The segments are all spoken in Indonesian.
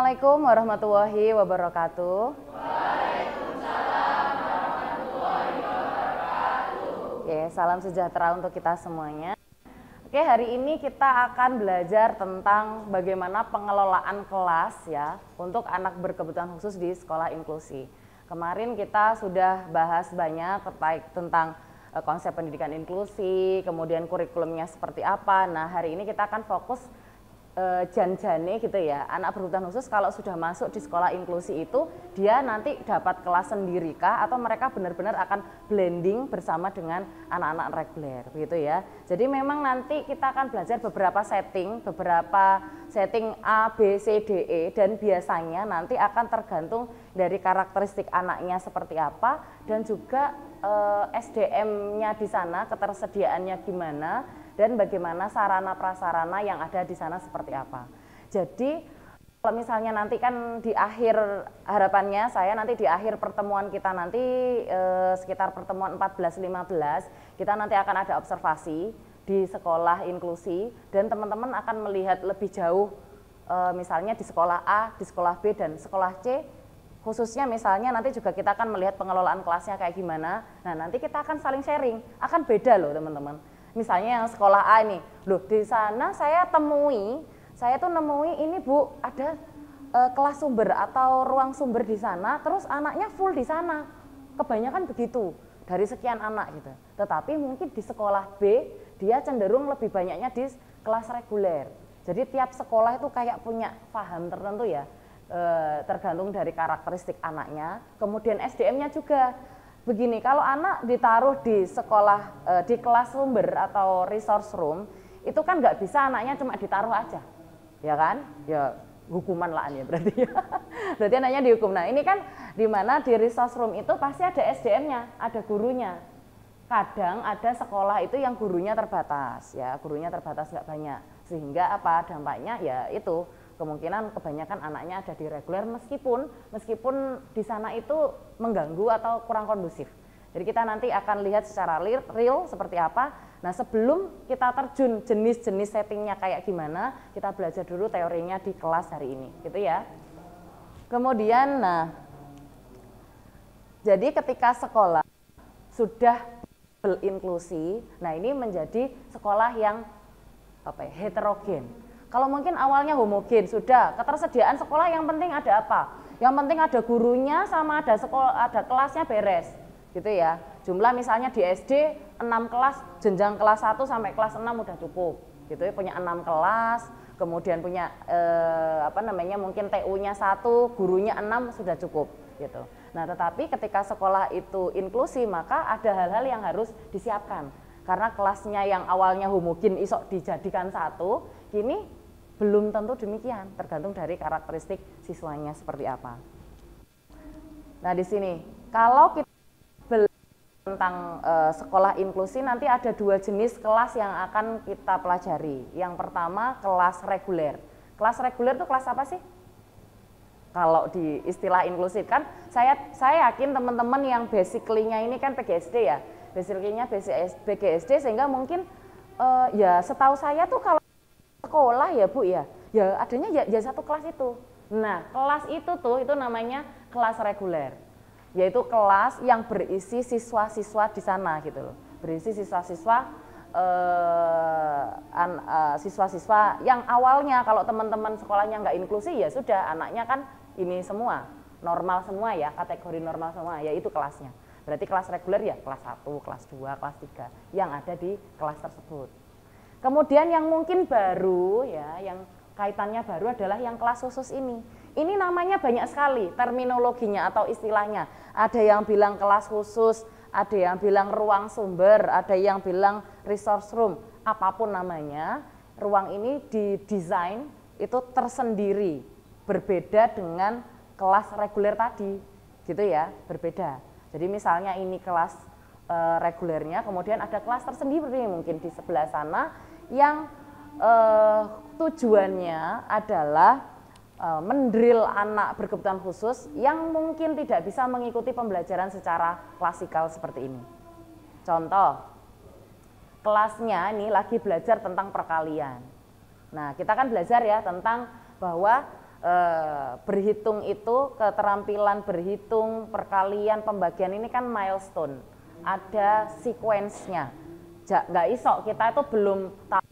Assalamualaikum warahmatullahi wabarakatuh. Oke, salam sejahtera untuk kita semuanya. Oke, hari ini kita akan belajar tentang bagaimana pengelolaan kelas ya untuk anak berkebutuhan khusus di sekolah inklusi. Kemarin kita sudah bahas banyak terkait tentang konsep pendidikan inklusi, kemudian kurikulumnya seperti apa. Nah, hari ini kita akan fokus jan-jane gitu ya, anak berkebutuhan khusus kalau sudah masuk di sekolah inklusi itu dia nanti dapat kelas sendiri kah atau mereka benar-benar akan blending bersama dengan anak-anak reguler begitu ya. Jadi memang nanti kita akan belajar beberapa setting A, B, C, D, E dan biasanya nanti akan tergantung dari karakteristik anaknya seperti apa dan juga SDM-nya di sana, ketersediaannya gimana dan bagaimana sarana prasarana yang ada di sana seperti apa. Jadi kalau misalnya nanti kan di akhir harapannya saya nanti di akhir pertemuan kita nanti sekitar pertemuan 14-15 kita nanti akan ada observasi di sekolah inklusi dan teman-teman akan melihat lebih jauh misalnya di sekolah A, di sekolah B dan sekolah C. Khususnya misalnya nanti juga kita akan melihat pengelolaan kelasnya kayak gimana. Nah nanti kita akan saling sharing, akan beda loh teman-teman. Misalnya yang sekolah A ini, loh di sana saya tuh nemui ini Bu, ada kelas sumber atau ruang sumber di sana, terus anaknya full di sana. Kebanyakan begitu, dari sekian anak gitu. Tetapi mungkin di sekolah B, dia cenderung lebih banyaknya di kelas reguler. Jadi tiap sekolah itu kayak punya paham tertentu ya. Tergantung dari karakteristik anaknya, kemudian SDM-nya juga begini, kalau anak ditaruh di sekolah di kelas sumber atau resource room itu kan nggak bisa anaknya cuma ditaruh aja ya kan, ya hukuman lah ya berarti ya. Berarti anaknya dihukum. Nah ini kan dimana di resource room itu pasti ada SDM-nya, ada gurunya. Kadang ada sekolah itu yang gurunya terbatas ya, gurunya terbatas nggak banyak, sehingga apa dampaknya ya itu kemungkinan kebanyakan anaknya ada di reguler meskipun di sana itu mengganggu atau kurang kondusif. Jadi kita nanti akan lihat secara real seperti apa. Nah sebelum kita terjun jenis-jenis settingnya kayak gimana, kita belajar dulu teorinya di kelas hari ini gitu ya. Kemudian jadi ketika sekolah sudah berinklusi, nah ini menjadi sekolah yang heterogen. Kalau mungkin awalnya homogen, sudah ketersediaan sekolah yang penting ada apa? Yang penting ada gurunya sama ada kelasnya beres, gitu ya. Jumlah misalnya di SD 6 kelas, jenjang kelas 1 sampai kelas 6 udah cukup, gitu ya. Punya 6 kelas, kemudian punya mungkin TU-nya 1, gurunya 6 sudah cukup, gitu. Nah, tetapi ketika sekolah itu inklusi, maka ada hal-hal yang harus disiapkan. Karena kelasnya yang awalnya homogen isok dijadikan satu, kini belum tentu demikian, tergantung dari karakteristik siswanya seperti apa. Nah di sini, kalau kita belajar tentang sekolah inklusi, nanti ada dua jenis kelas yang akan kita pelajari. Yang pertama kelas reguler. Kelas reguler itu kelas apa sih? Kalau di istilah inklusif kan, saya yakin teman-teman yang basically-nya ini kan PGSD ya, basically-nya PGSD sehingga mungkin ya setahu saya tuh kalau sekolah ya Bu ya adanya ya satu kelas itu. Nah kelas itu itu namanya kelas reguler, yaitu kelas yang berisi siswa-siswa di sana gitu loh, berisi siswa-siswa siswa-siswa yang awalnya kalau teman-teman sekolahnya nggak inklusi ya sudah anaknya kan ini semua normal semua ya, kategori normal semua ya itu kelasnya. Berarti kelas reguler ya kelas 1, kelas 2, kelas 3 yang ada di kelas tersebut. Kemudian yang mungkin baru ya, yang kaitannya baru adalah yang kelas khusus ini. Ini namanya banyak sekali terminologinya atau istilahnya. Ada yang bilang kelas khusus, ada yang bilang ruang sumber, ada yang bilang resource room. Apapun namanya, ruang ini didesain itu tersendiri, berbeda dengan kelas reguler tadi, gitu ya, berbeda. Jadi misalnya ini kelas regulernya, kemudian ada kelas tersendiri mungkin di sebelah sana yang tujuannya adalah mendrill anak berkebutuhan khusus yang mungkin tidak bisa mengikuti pembelajaran secara klasikal seperti ini. Contoh, kelasnya ini lagi belajar tentang perkalian. Nah, kita kan belajar ya tentang bahwa berhitung itu, keterampilan berhitung, perkalian, pembagian ini kan milestone, ada sequence-nya. Nggak iso, kita itu belum tahu,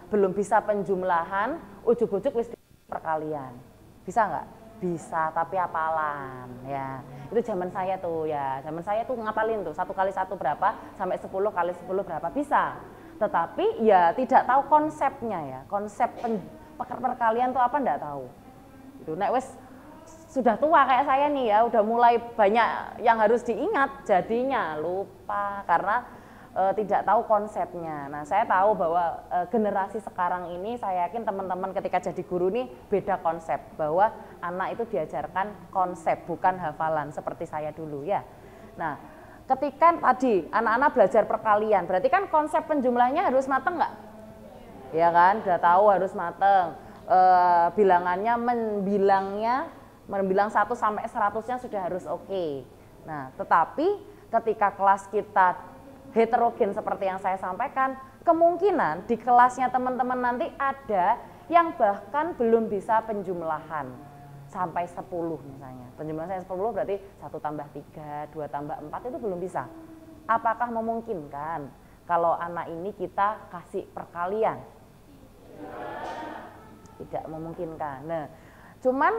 belum bisa penjumlahan, ujuk-ujuk wis perkalian. Bisa nggak? Bisa, tapi hafalan ya. Itu zaman saya tuh ya, zaman saya tuh ngapalin tuh 1 kali 1 berapa sampai 10 kali 10 berapa, bisa. Tetapi ya tidak tahu konsepnya ya, konsep perkalian tuh apa enggak tahu. Itu nek wes sudah tua kayak saya nih ya, udah mulai banyak yang harus diingat, jadinya lupa karena tidak tahu konsepnya. Nah, saya tahu bahwa generasi sekarang ini, saya yakin teman-teman ketika jadi guru nih beda konsep, bahwa anak itu diajarkan konsep bukan hafalan seperti saya dulu ya. Nah, ketika tadi anak-anak belajar perkalian, berarti kan konsep penjumlahnya harus mateng nggak? Ya kan, udah tahu harus mateng. Bilangannya, membilang 1 sampai 100-nya sudah harus oke. Nah, tetapi ketika kelas kita heterogen seperti yang saya sampaikan, kemungkinan di kelasnya teman-teman nanti ada yang bahkan belum bisa penjumlahan sampai 10 misalnya. Penjumlahan saya 10 berarti 1 tambah 3, 2 tambah 4 itu belum bisa. Apakah memungkinkan kalau anak ini kita kasih perkalian? Tidak memungkinkan. Nah, cuman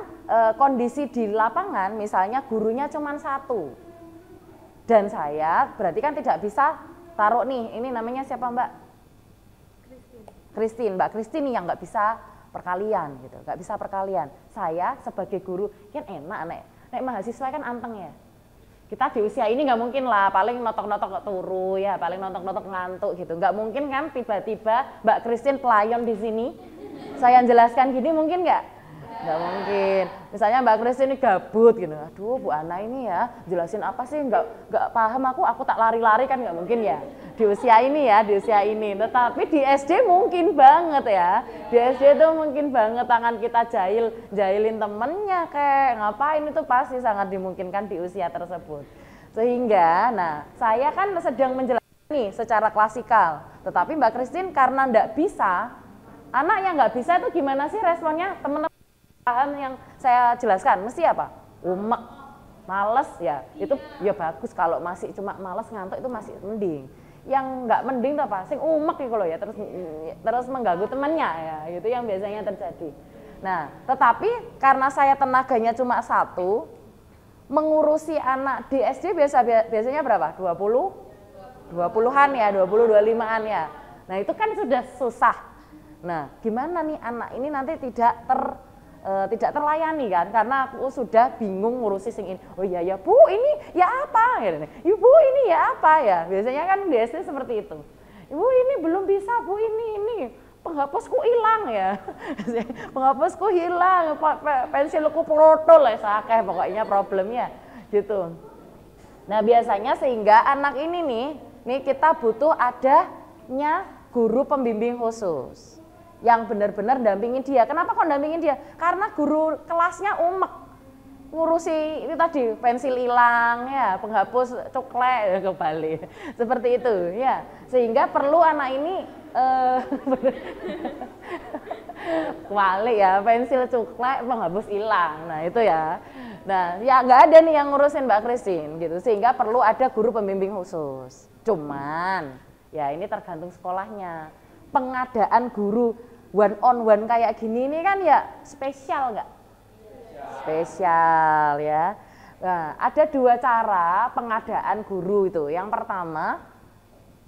kondisi di lapangan misalnya gurunya cuma 1. Dan saya berarti kan tidak bisa taruh nih, ini namanya siapa Mbak? Christine. Mbak Christine nih yang nggak bisa perkalian gitu, nggak bisa perkalian. Saya sebagai guru kan enak, nek mahasiswa kan anteng ya. Kita di usia ini nggak mungkin lah, paling notok-notok turu ya, paling notok-notok ngantuk gitu. Nggak mungkin kan tiba-tiba Mbak Christine pelayon di sini, saya jelaskan gini mungkin nggak? Nggak mungkin. Misalnya Mbak Christine ini gabut gitu, aduh Bu Ana ini ya jelasin apa sih, nggak paham aku tak lari-lari, kan nggak mungkin ya. Di usia ini ya, di usia ini. Tetapi di SD mungkin banget ya. Di SD itu mungkin banget tangan kita jahilin temennya kayak ngapain, itu pasti sangat dimungkinkan di usia tersebut. Sehingga, nah saya kan sedang menjelaskan nih secara klasikal. Tetapi Mbak Christine karena nggak bisa, anak yang nggak bisa itu gimana sih responnya teman-teman yang saya jelaskan? Mesti apa? Umek, males ya. Itu ya bagus kalau masih cuma males ngantuk itu masih mending. Yang nggak mending tuh apa? Sing umek gitu loh ya, terus mengganggu temannya ya, itu yang biasanya terjadi. Nah, tetapi karena saya tenaganya cuma 1, mengurusi anak di SD biasanya berapa? 20-an ya, 20-25an ya. Nah, itu kan sudah susah. Nah, gimana nih anak ini nanti tidak terlayani kan, karena aku sudah bingung ngurusi sing ini. Oh iya ya Bu, ini ya apa? Ibu ini ya apa ya? Biasanya kan biasanya seperti itu. Ibu ini belum bisa Bu, ini penghapusku hilang ya. Penghapusku hilang, pensilku protol ya, sakeh pokoknya problemnya gitu. Nah, biasanya sehingga anak ini nih kita butuh adanya guru pembimbing khusus yang benar-benar dampingin dia. Kenapa kok dampingin dia? Karena guru kelasnya umek, ngurusi itu tadi pensil hilang ya, penghapus coklek kembali seperti itu ya. Sehingga perlu anak ini balik ya, pensil coklek, penghapus hilang. Nah itu ya. Nah ya nggak ada nih yang ngurusin Mbak Christine gitu. Sehingga perlu ada guru pembimbing khusus. Cuman ya ini tergantung sekolahnya. Pengadaan guru one on one kayak gini ini kan ya spesial nggak? Spesial ya. Nah, ada 2 cara pengadaan guru itu. Yang pertama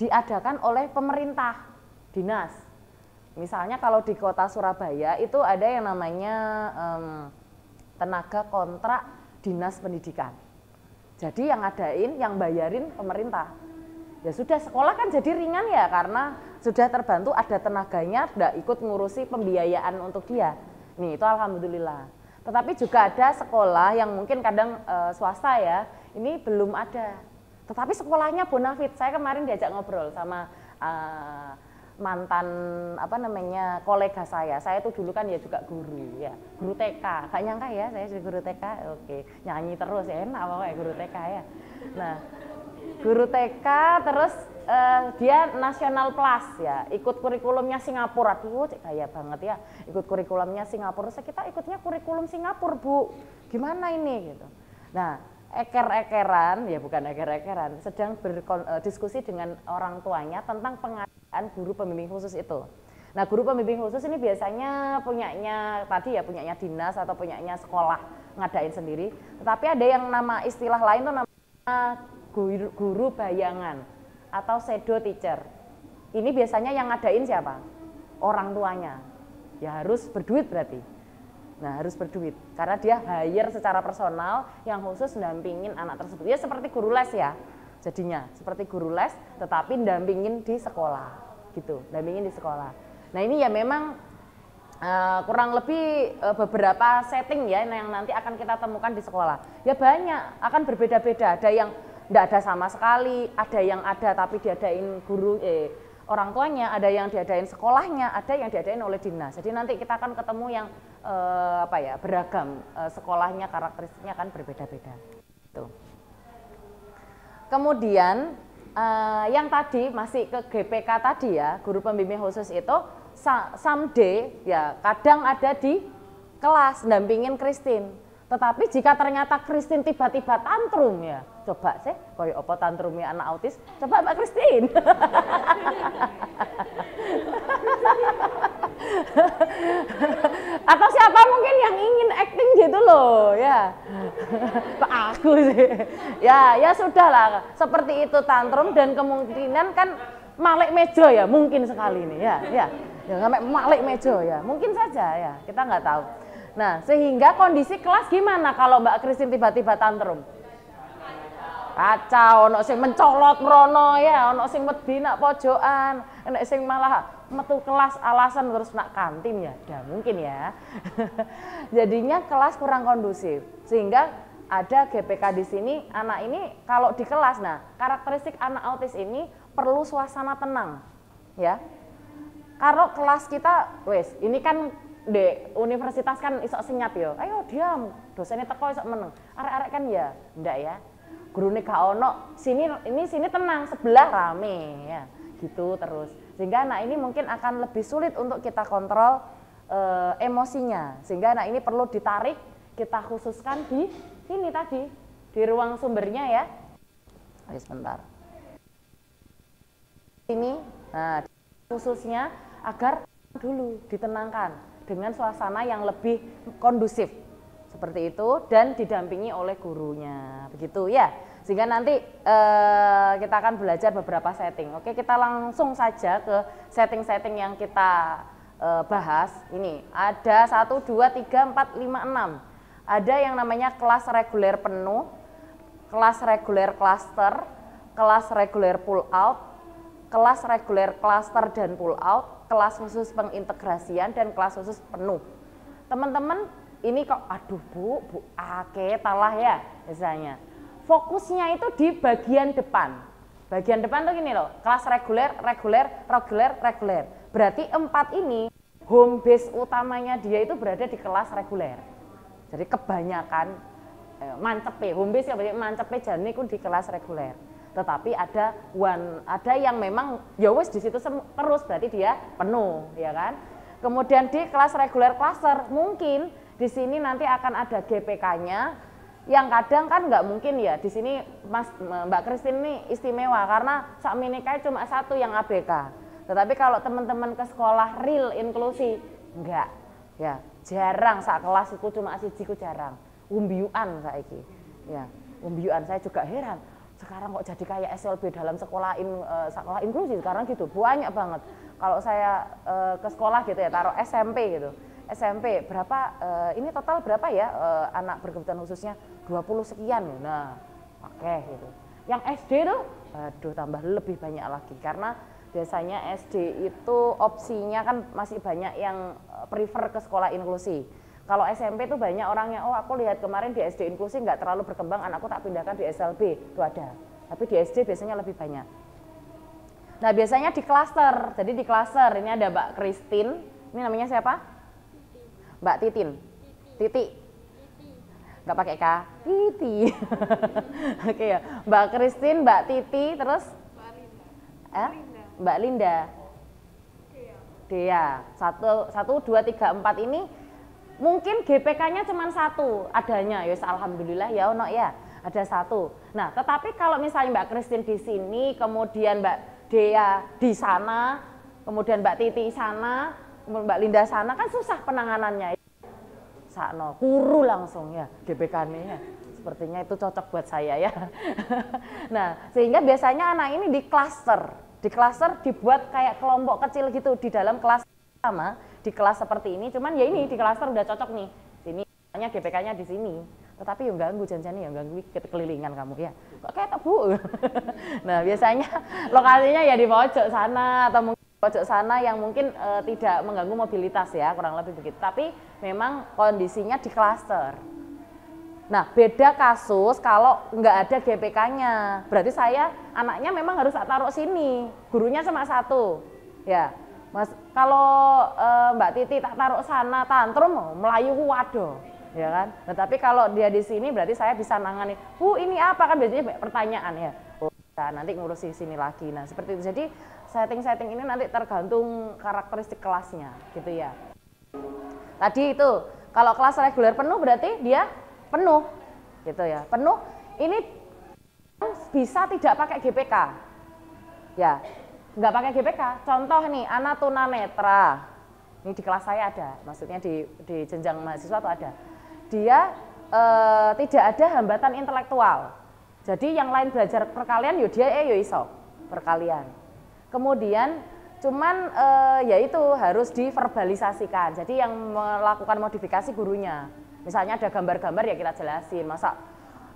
diadakan oleh pemerintah, dinas. Misalnya kalau di kota Surabaya itu ada yang namanya tenaga kontrak dinas pendidikan. Jadi yang ngadain, yang bayarin pemerintah. Ya sudah, sekolah kan jadi ringan ya karena sudah terbantu ada tenaganya, tidak ikut ngurusi pembiayaan untuk dia. Nih itu alhamdulillah. Tetapi juga ada sekolah yang mungkin kadang swasta ya, ini belum ada. Tetapi sekolahnya bonafit. Saya kemarin diajak ngobrol sama mantan kolega saya. Saya itu dulu kan ya juga guru ya, guru TK. Gak nyangka ya saya jadi guru TK. Oke, nyanyi terus ya, enak pokoknya guru TK ya. Nah, guru TK terus dia nasional plus ya, ikut kurikulumnya Singapura. Aduh, cek kaya banget ya, ikut kurikulumnya Singapura. Terus kita ikutnya kurikulum Singapura, Bu. Gimana ini gitu. Nah, eker-ekeran, ya bukan eker-ekeran, sedang berdiskusi dengan orang tuanya tentang pengadaan guru pembimbing khusus itu. Nah, guru pembimbing khusus ini biasanya punyanya tadi ya, punyanya dinas atau punyanya sekolah ngadain sendiri. Tetapi ada yang nama istilah lain tuh nama guru bayangan atau shadow teacher. Ini biasanya yang ngadain siapa? Orang tuanya. Ya harus berduit berarti. Nah, harus berduit karena dia hire secara personal yang khusus dampingin anak tersebut. Ya seperti guru les ya. Jadinya seperti guru les tetapi dampingin di sekolah gitu, dampingin di sekolah. Nah, ini ya memang kurang lebih beberapa setting ya yang nanti akan kita temukan di sekolah. Ya banyak, akan berbeda-beda. Ada yang tidak ada sama sekali, ada yang ada tapi diadain guru orang tuanya, ada yang diadain sekolahnya, ada yang diadain oleh dinas. Jadi nanti kita akan ketemu yang beragam, sekolahnya karakteristiknya akan berbeda-beda. Tuh. Kemudian yang tadi masih ke GPK tadi ya, guru pembimbing khusus itu someday ya kadang ada di kelas dampingin Christine. Tetapi jika ternyata Christine tiba-tiba tantrum ya, coba sih, koyo apa tantrumnya anak autis, coba Mbak Christine. Atau siapa mungkin yang ingin acting gitu loh, ya. Kok aku sih. Ya sudah lah, seperti itu tantrum dan kemungkinan kan malek meja ya, mungkin sekali nih ya sampai malek meja ya, mungkin saja ya, kita nggak tahu. Nah, sehingga kondisi kelas gimana kalau Mbak Christine tiba-tiba tantrum? Kacau, ono sing mencolot merono ya, ono sing wedi nak pojokan, ono sing malah metu kelas alasan terus nak kantin ya, dah mungkin ya. Jadinya kelas kurang kondusif, sehingga ada GPK di sini. Anak ini kalau di kelas, nah karakteristik anak autis ini perlu suasana tenang, ya. Kalau kelas kita, wes, ini kan di universitas kan isok senyap ya, ayo diam, dosennya teko isok meneng, arek-arek kan ya, ndak ya, gurune gak ono, sini tenang, sebelah rame ya, gitu terus, sehingga anak ini mungkin akan lebih sulit untuk kita kontrol emosinya, sehingga anak ini perlu ditarik, kita khususkan di sini tadi, di ruang sumbernya ya, sebentar, ini, nah khususnya agar dulu ditenangkan dengan suasana yang lebih kondusif seperti itu dan didampingi oleh gurunya, begitu ya, sehingga nanti kita akan belajar beberapa setting. Oke, kita langsung saja ke setting-setting yang kita bahas. Ini ada 1, 2, 3, 4, 5, 6. Ada yang namanya kelas reguler penuh, kelas reguler cluster, kelas reguler pull out, kelas reguler cluster dan pull out, kelas khusus pengintegrasian dan kelas khusus penuh. Teman-teman, ini kok aduh Bu, talah ya misalnya. Fokusnya itu di bagian depan. Bagian depan tuh gini loh, kelas reguler. Berarti 4 ini home base utamanya dia itu berada di kelas reguler. Jadi kebanyakan home base ya mancepe jane iku di kelas reguler. Tetapi ada yang memang ya wis di situ terus, berarti dia penuh ya kan. Kemudian di kelas reguler cluster mungkin di sini nanti akan ada GPK-nya yang kadang kan nggak mungkin ya di sini Mbak Christine ini istimewa karena sak minikae cuma 1 yang ABK. Tetapi kalau teman-teman ke sekolah real inklusi enggak ya, jarang sak kelas itu cuma siji ku jarang. Umbiuan saiki. Ya, umbiuan saya juga heran. Sekarang kok jadi kayak SLB dalam sekolah inklusi sekarang gitu, banyak banget. Kalau saya ke sekolah gitu ya, taruh SMP gitu, SMP berapa, ini total berapa ya anak berkebutuhan khususnya, 20 sekian, nah oke gitu. Yang SD tuh, aduh tambah lebih banyak lagi, karena biasanya SD itu opsinya kan masih banyak yang prefer ke sekolah inklusi. Kalau SMP tuh banyak orangnya, oh aku lihat kemarin di SD inklusi nggak terlalu berkembang, anakku tak pindahkan di SLB, itu ada. Tapi di SD biasanya lebih banyak. Nah biasanya di klaster, jadi di klaster ini ada Mbak Christine, ini namanya siapa? Mbak Titin, Titi, nggak pakai K, Titi. Oke ya, Mbak Christine, Mbak Titi, terus Mbak Linda. Dea. 1, 2, 3, 4 ini mungkin GPK-nya cuma 1 adanya. Ya alhamdulillah ya ono ya. Ada 1. Nah, tetapi kalau misalnya Mbak Christine di sini, kemudian Mbak Dea di sana, kemudian Mbak Titi sana, kemudian Mbak Linda sana, kan susah penanganannya. Sakno, kuru langsung ya GPK-nya ya. Sepertinya itu cocok buat saya ya. Nah, sehingga biasanya anak ini di klaster dibuat kayak kelompok kecil gitu di dalam kelas sama, di kelas seperti ini. Cuman ya ini di klaster udah cocok nih. Sini hanya GPK-nya di sini. Tetapi yang ganggu janjani, yang ganggu kekelilingan kamu ya. Kok kayak Bu. Nah, biasanya lokasinya ya di pojok sana atau mungkin pojok sana yang mungkin tidak mengganggu mobilitas ya, kurang lebih begitu. Tapi memang kondisinya di klaster. Nah, beda kasus kalau nggak ada GPK-nya. Berarti saya anaknya memang harus taruh sini. Gurunya cuma 1. Ya, Mas. Kalau Mbak Titi tak taruh sana tantrum, melayu waduh, ya kan? Nah, tapi kalau dia di sini berarti saya bisa nangani. Bu, ini apa kan biasanya pertanyaan ya. Oh, nanti ngurus di sini lagi. Nah, seperti itu. Jadi setting-setting ini nanti tergantung karakteristik kelasnya, gitu ya. Tadi itu kalau kelas reguler penuh berarti dia penuh, gitu ya. Penuh ini bisa tidak pakai GPK, ya, nggak pakai GPK. Contoh nih, anak tunanetra, ini di kelas saya ada, maksudnya di jenjang mahasiswa tuh ada. Dia tidak ada hambatan intelektual. Jadi yang lain belajar perkalian, yo dia yo iso perkalian. Kemudian cuman yaitu harus diverbalisasikan. Jadi yang melakukan modifikasi gurunya. Misalnya ada gambar-gambar ya kita jelasin. Masa,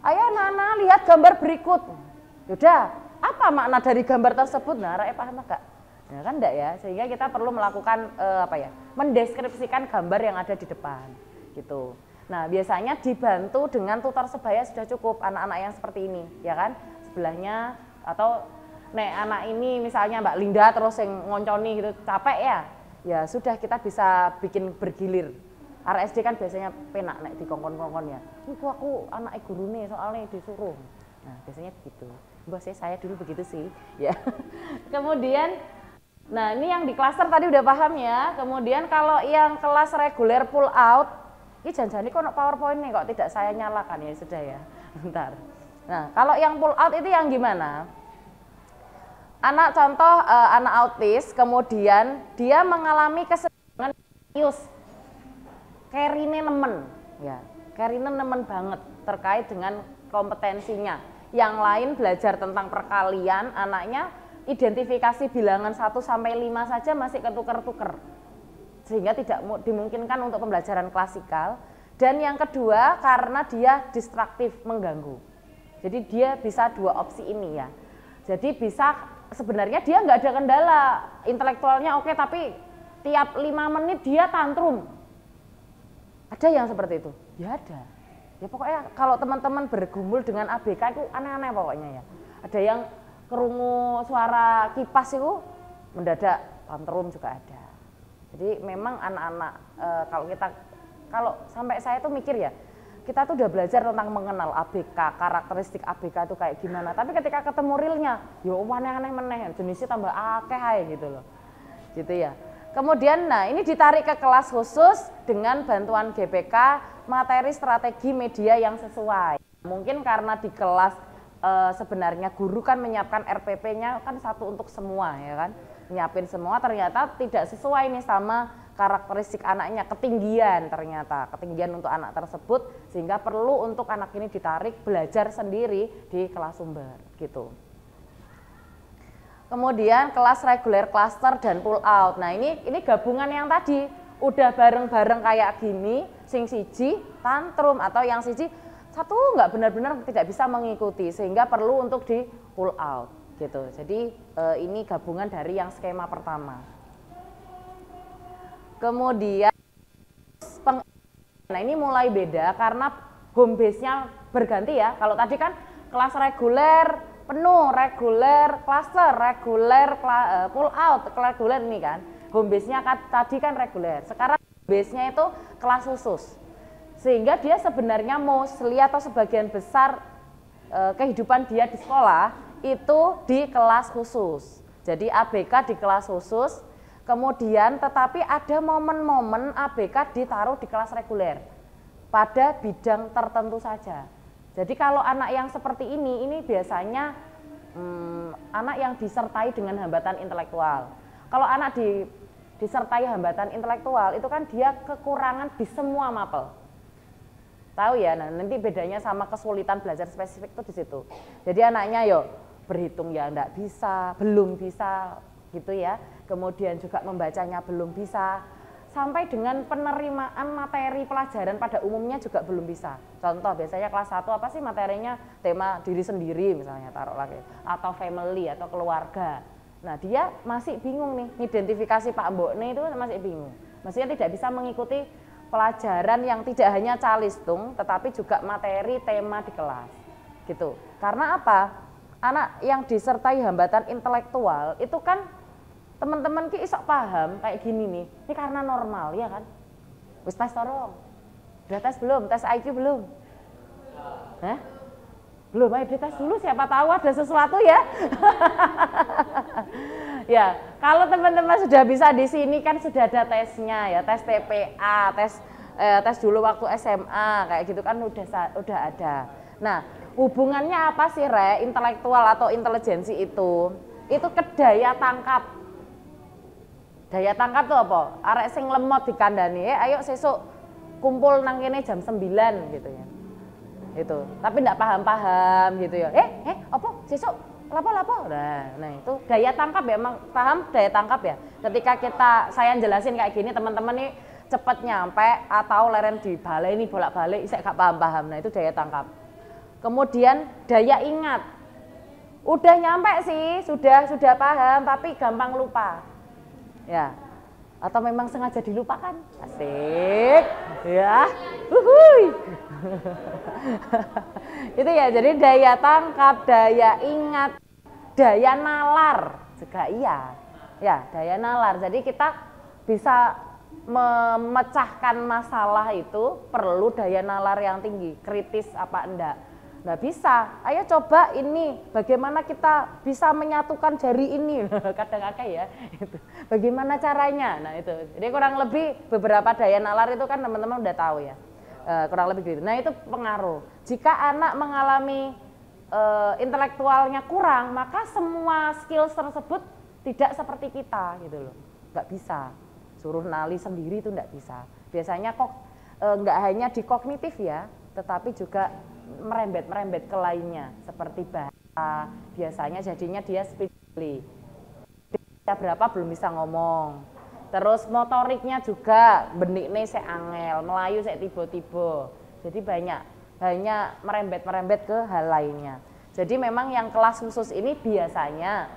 ayo Nana lihat gambar berikut. Yaudah, apa makna dari gambar tersebut? Nah, Rae paham enggak? Ya kan enggak ya. Sehingga kita perlu melakukan mendeskripsikan gambar yang ada di depan, gitu. Nah, biasanya dibantu dengan tutor sebaya sudah cukup anak-anak yang seperti ini, ya kan? Sebelahnya atau nek anak ini misalnya Mbak Linda terus yang ngonconi gitu capek ya. Ya sudah kita bisa bikin bergilir. RSD kan biasanya penak nek dikongkon-kongkon ya. Iku aku anak gurune soalnya disuruh. Nah, biasanya begitu. Mbak saya dulu begitu sih, ya. Kemudian nah, ini yang di klaster tadi udah paham ya. Kemudian kalau yang kelas reguler pull out, ini jangan-jangan kok PowerPoint nih kok tidak saya nyalakan ya sudah ya. Bentar. Nah, kalau yang pull out itu yang gimana? Anak contoh anak autis, kemudian dia mengalami kesenjangan serius. Kerine nemen, ya. Kerine nemen banget terkait dengan kompetensinya. Yang lain belajar tentang perkalian, anaknya identifikasi bilangan 1 sampai 5 saja masih ketuker-tuker. Sehingga tidak dimungkinkan untuk pembelajaran klasikal. Dan yang kedua karena dia distraktif, mengganggu. Jadi dia bisa 2 opsi ini ya. Jadi bisa sebenarnya dia nggak ada kendala intelektualnya oke, tapi tiap 5 menit dia tantrum. Ada yang seperti itu? Ya ada. Ya pokoknya kalau teman-teman bergumul dengan ABK itu aneh-aneh pokoknya ya. Ada yang kerungu suara kipas itu mendadak tantrum juga ada. Jadi memang anak-anak kalau sampai saya tuh mikir ya, kita tuh udah belajar tentang mengenal ABK, karakteristik ABK itu kayak gimana. Tapi ketika ketemu realnya, yo aneh-aneh jenisnya tambah akeh gitu loh. Gitu ya. Kemudian nah ini ditarik ke kelas khusus dengan bantuan GPK, materi strategi media yang sesuai. Mungkin karena di kelas sebenarnya guru kan menyiapkan RPP-nya kan satu untuk semua ya kan. Nyiapin semua ternyata tidak sesuai nih sama karakteristik anaknya, ketinggian untuk anak tersebut sehingga perlu untuk anak ini ditarik belajar sendiri di kelas sumber gitu. Kemudian kelas reguler cluster dan pull out. Nah, ini gabungan yang tadi udah bareng-bareng kayak gini, sing siji tantrum atau yang siji satu nggak benar-benar tidak bisa mengikuti sehingga perlu untuk di pull out gitu. Jadi ini gabungan dari yang skema pertama. Kemudian nah ini mulai beda karena home base-nya berganti ya. Kalau tadi kan kelas reguler penuh, reguler cluster, reguler pull out, reguler ini kan. Home base-nya tadi kan reguler. Sekarang base-nya itu kelas khusus. Sehingga dia sebenarnya mostly atau sebagian besar kehidupan dia di sekolah itu di kelas khusus. Jadi ABK di kelas khusus, kemudian tetapi ada momen-momen ABK ditaruh di kelas reguler pada bidang tertentu saja. Jadi kalau anak yang seperti ini biasanya anak yang disertai dengan hambatan intelektual. Kalau anak disertai hambatan intelektual itu kan dia kekurangan di semua mapel. Tahu ya, nah nanti bedanya sama kesulitan belajar spesifik itu di situ. Jadi anaknya yo berhitung ya enggak bisa, belum bisa gitu ya. Kemudian juga membacanya belum bisa. Sampai dengan penerimaan materi pelajaran pada umumnya juga belum bisa. Contoh biasanya kelas 1 apa sih materinya, tema diri sendiri misalnya taruh lagi, atau family atau keluarga. Nah dia masih bingung nih, identifikasi Pak Mbokne itu masih bingung. Maksudnya tidak bisa mengikuti pelajaran yang tidak hanya calistung tetapi juga materi tema di kelas gitu. Karena apa? Anak yang disertai hambatan intelektual itu kan teman-teman ki isok paham kayak gini nih, ini karena normal ya kan. Wis tes torong, udah tes belum? Tes IQ belum? Hah? Belum, ayo dites dulu siapa tahu ada sesuatu ya. Ya, kalau teman-teman sudah bisa di sini kan sudah ada tesnya ya, tes TPA, tes dulu waktu SMA kayak gitu kan udah ada. Nah, hubungannya apa sih Re, intelektual atau intelijensi itu? Itu ke daya tangkap. Daya tangkap tuh apa? Arek sing lemot dikandani, ayo sesuk kumpul nang kene jam 9 gitu ya. Itu. Tapi enggak paham-paham gitu ya. Apa sesuk lapo-lapo. Nah, itu daya tangkap ya, emang paham daya tangkap ya. Ketika saya jelasin kayak gini teman-teman nih cepet nyampe atau leren di balai ini bolak-balik saya gak paham-paham. Nah, itu daya tangkap. Kemudian daya ingat. Udah nyampe sih, sudah paham tapi gampang lupa. Ya. Atau memang sengaja dilupakan? Asik. Ya. Uhuy. Itu ya, jadi daya tangkap, daya ingat, daya nalar juga iya. Ya, daya nalar. Jadi kita bisa memecahkan masalah itu perlu daya nalar yang tinggi, kritis apa enggak. Nggak bisa, ayo coba ini bagaimana kita bisa menyatukan jari ini, kadang akeh ya itu. Bagaimana caranya, nah itu. Jadi kurang lebih beberapa daya nalar itu kan teman-teman udah tahu ya, kurang lebih gitu. Nah itu pengaruh, jika anak mengalami intelektualnya kurang, maka semua skills tersebut tidak seperti kita gitu loh, nggak bisa. Suruh nali sendiri itu nggak bisa. Biasanya kok nggak hanya di kognitif ya, tetapi juga merembet ke lainnya seperti bahasa. Biasanya jadinya dia speedily. Berapa belum bisa ngomong. Terus motoriknya juga benikne saya angel, melayu saya tiba-tiba. Jadi banyak merembet ke hal lainnya. Jadi memang yang kelas khusus ini biasanya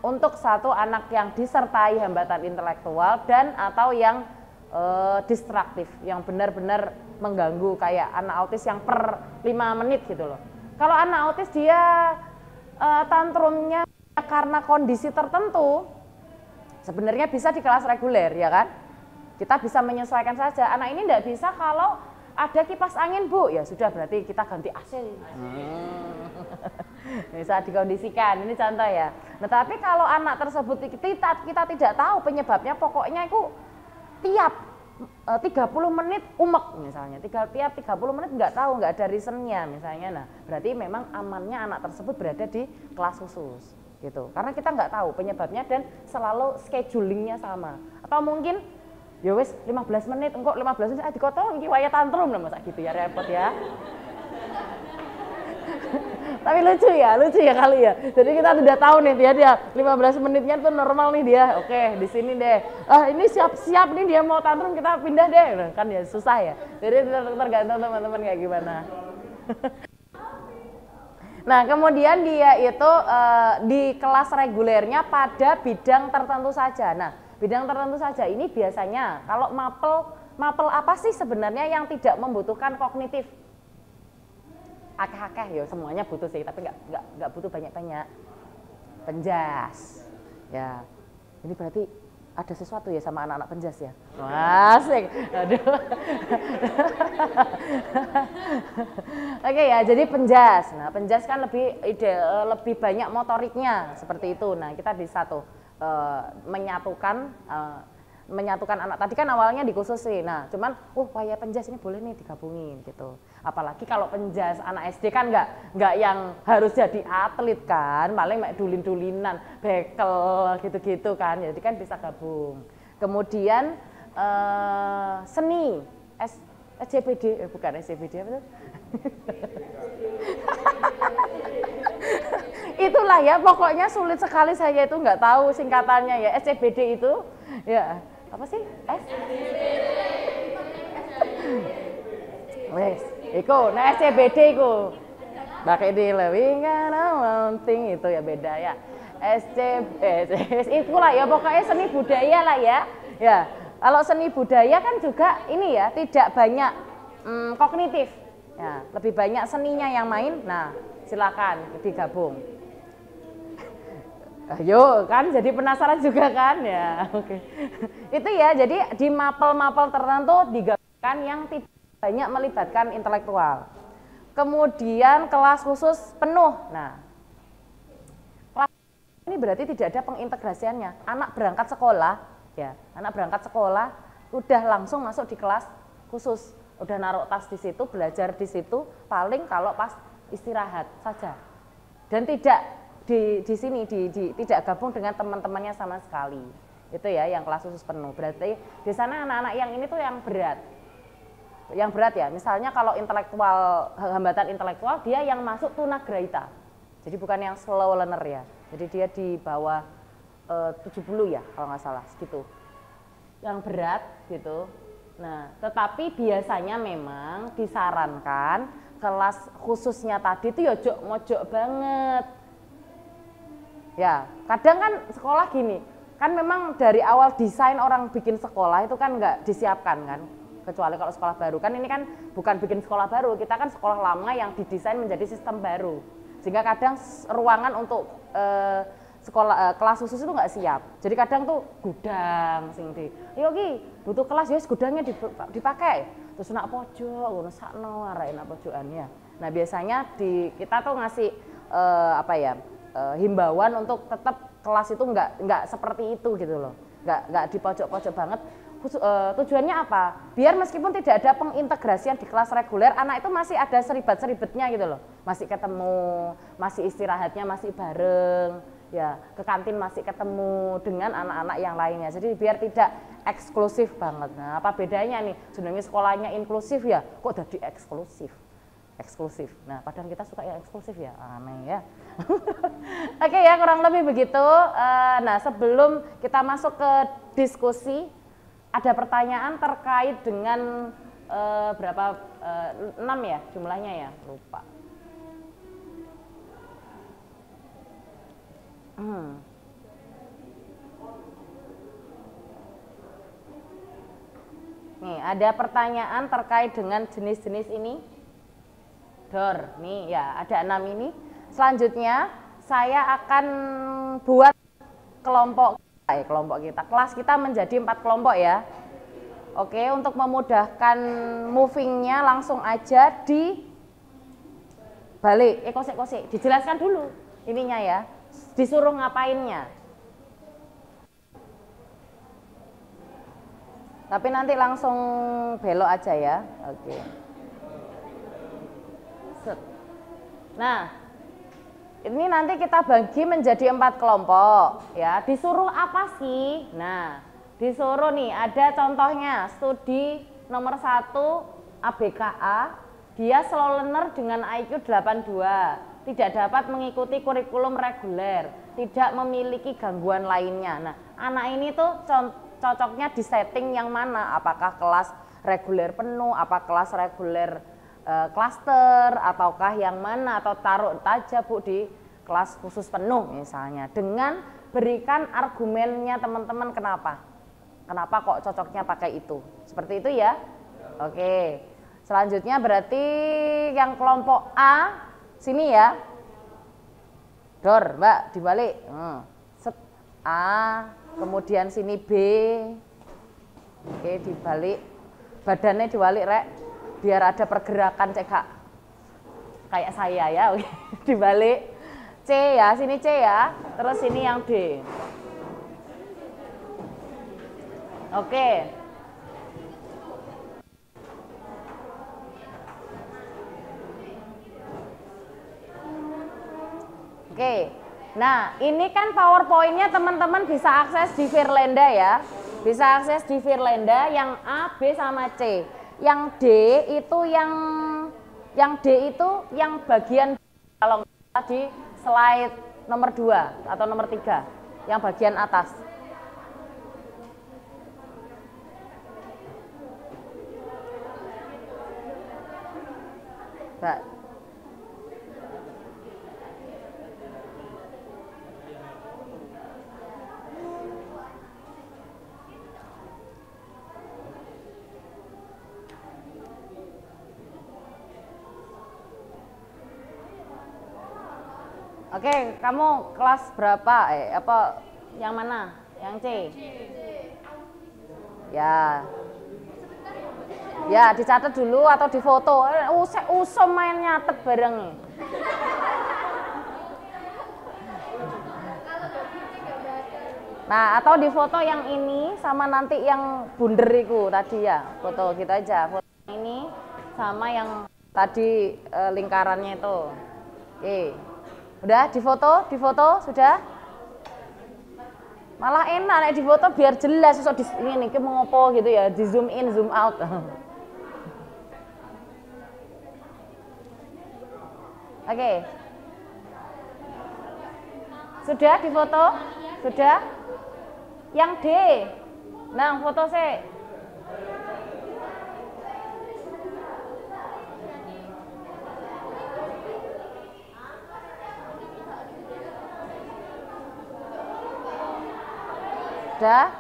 untuk satu anak yang disertai hambatan intelektual dan atau yang distraktif, yang benar-benar mengganggu kayak anak autis yang per 5 menit gitu loh. Kalau anak autis dia tantrumnya karena kondisi tertentu, sebenarnya bisa di kelas reguler ya kan. Kita bisa menyesuaikan saja. Anak ini tidak bisa kalau ada kipas angin Bu, ya sudah berarti kita ganti AC. Bisa dikondisikan, ini contoh ya. Nah tapi kalau anak tersebut kita tidak tahu penyebabnya, pokoknya itu tiap 30 menit umek misalnya, tiap 30 menit nggak tahu, nggak ada reasonnya misalnya. Nah berarti memang amannya anak tersebut berada di kelas khusus gitu, karena kita nggak tahu penyebabnya dan selalu schedulingnya sama. Atau mungkin ya wis 15 menit, engkau 15 menit dikotong iki waya tantrum lah masa gitu ya, repot ya. Tapi lucu ya kali ya. Jadi kita sudah tahu nih dia 15 menitnya tuh normal nih dia. Oke, di sini deh. Ini siap nih dia mau tantrum, kita pindah deh. Nah, kan ya susah ya. Jadi tergantung teman-teman kayak gimana. Nah, kemudian dia itu di kelas regulernya pada bidang tertentu saja. Nah, bidang tertentu saja ini biasanya kalau mapel apa sih sebenarnya yang tidak membutuhkan kognitif? Akeh-akeh ya, semuanya butuh sih, tapi nggak butuh banyak-banyak. Penjas, ya. Ini berarti ada sesuatu ya sama anak-anak penjas ya. Asik. Aduh. Oke ya, jadi penjas. Nah, penjas kan lebih banyak motoriknya seperti itu. Nah, kita bisa tuh menyatukan anak tadi kan awalnya dikhususin. Nah, cuman waya penjas ini boleh nih digabungin gitu. Apalagi kalau penjas anak SD kan nggak yang harus jadi atlet kan, paling dulin-dulinan, bekel gitu-gitu kan. Jadi kan bisa gabung. Kemudian seni SCBD bukan SCBD apa tuh? Itulah ya, pokoknya sulit sekali saya itu nggak tahu singkatannya ya. SCBD itu ya apa sih? Wes, iku, nah SCBD iku. Pakai di lebih penting itu ya beda ya. Itulah ya pokoknya seni budaya lah ya. Ya, kalau seni budaya kan juga ini ya tidak banyak kognitif. Ya, lebih banyak seninya yang main. Nah, silakan digabung. Ayo kan jadi penasaran juga kan ya. Oke. Itu ya, jadi di mapel-mapel tertentu digabungkan yang tidak banyak melibatkan intelektual. Kemudian kelas khusus penuh. Nah, kelas ini berarti tidak ada pengintegrasiannya. Anak berangkat sekolah, ya, anak berangkat sekolah udah langsung masuk di kelas khusus. Udah naruh tas di situ, belajar di situ, paling kalau pas istirahat saja. Dan tidak di sini tidak gabung dengan teman-temannya sama sekali. Itu ya yang kelas khusus penuh. Berarti di sana anak-anak yang ini tuh yang berat. Yang berat ya. Misalnya kalau intelektual, hambatan intelektual, dia yang masuk tunagrahita. Jadi bukan yang slow learner ya. Jadi dia di bawah 70 ya kalau nggak salah segitu. Yang berat gitu. Nah, tetapi biasanya memang disarankan kelas khususnya tadi itu ya mojok banget. Ya, kadang kan sekolah gini, kan memang dari awal desain orang bikin sekolah itu kan nggak disiapkan kan, kecuali kalau sekolah baru. Kan ini kan bukan bikin sekolah baru, kita kan sekolah lama yang didesain menjadi sistem baru. Sehingga kadang ruangan untuk kelas khusus itu nggak siap. Jadi kadang tuh gudang sing di, yogi butuh kelas ya gudangnya dipakai. Terus nak pojok, ngono sakno arek nak pojokannya. Nah, biasanya kita tuh ngasih himbauan untuk tetap kelas itu nggak seperti itu gitu loh, nggak di pojok-pojok banget. Tujuannya apa? Biar meskipun tidak ada pengintegrasian di kelas reguler, anak itu masih ada seribat-seribetnya gitu loh, masih ketemu, masih istirahatnya masih bareng, ya ke kantin masih ketemu dengan anak-anak yang lainnya. Jadi biar tidak eksklusif banget. Nah, apa bedanya nih? Sebenarnya sekolahnya inklusif ya, kok jadi eksklusif? Nah, padahal kita suka yang eksklusif ya, aneh ya. Oke ya, kurang lebih begitu. Nah, sebelum kita masuk ke diskusi, ada pertanyaan terkait dengan berapa 6 ya jumlahnya ya, lupa. Nih, ada pertanyaan terkait dengan jenis-jenis ini. Dor, nih ya ada 6 ini. Selanjutnya saya akan buat kelompok kita, kelas kita menjadi 4 kelompok ya. Oke, untuk memudahkan movingnya langsung aja dibalik, kosek, dijelaskan dulu ininya ya, disuruh ngapainnya. Tapi nanti langsung belok aja ya, oke. Nah, ini nanti kita bagi menjadi 4 kelompok ya. Disuruh apa sih? Nah, disuruh nih ada contohnya studi nomor 1 ABKA, dia slow learner dengan IQ 82, tidak dapat mengikuti kurikulum reguler, tidak memiliki gangguan lainnya. Nah, anak ini tuh cocoknya di setting yang mana? Apakah kelas reguler penuh, apa kelas reguler klaster, ataukah yang mana, atau taruh aja Bu di kelas khusus penuh misalnya, dengan berikan argumennya teman-teman kenapa kok cocoknya pakai itu, seperti itu ya. Oke, selanjutnya berarti yang kelompok A sini ya, Dor Mbak dibalik, A, kemudian sini B. Oke, dibalik. Badannya dibalik, Rek. Biar ada pergerakan cekak. Kayak saya ya, oke. Dibalik. C ya, sini C ya. Terus sini yang D. Oke. Oke. Nah, ini kan PowerPoint-nya teman-teman bisa akses di Firlenda ya. Bisa akses di Firlenda yang A, B sama C. Yang D itu yang D itu yang bagian kalau di slide nomor 2 atau nomor 3 yang bagian atas. Mbak. Oke, kamu kelas berapa? Apa yang mana? Yang C? Ya. Ya, dicatat dulu atau difoto. Usum main nyatet bareng. Nah, atau difoto yang ini sama nanti yang bunderiku tadi ya. Foto gitu aja. Foto ini sama yang tadi lingkarannya itu. Oke. Udah difoto sudah? Malah enak nek difoto biar jelas iso ini iki mengopo gitu ya, di zoom in, zoom out. Oke. Sudah difoto? Sudah? Yang D. Nah, foto sih. Sudah?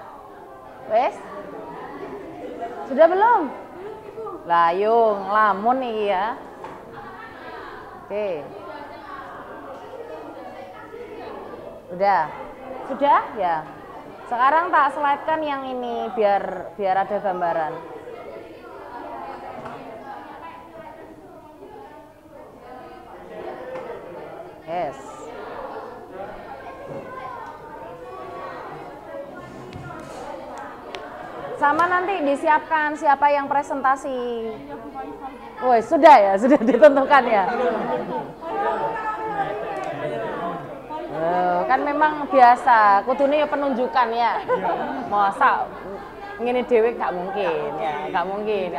Wes? Sudah belum? Lah yo ngelamun nih ya. Oke. Udah? Sudah ya? Sekarang tak slide-kan yang ini biar ada gambaran. Yes. Sama nanti disiapkan siapa yang presentasi. Oh, sudah ya, sudah ditentukan ya. Kan memang biasa, kudune ya penunjukan ya. Masa ngene dhewe gak mungkin ya, gak mungkin.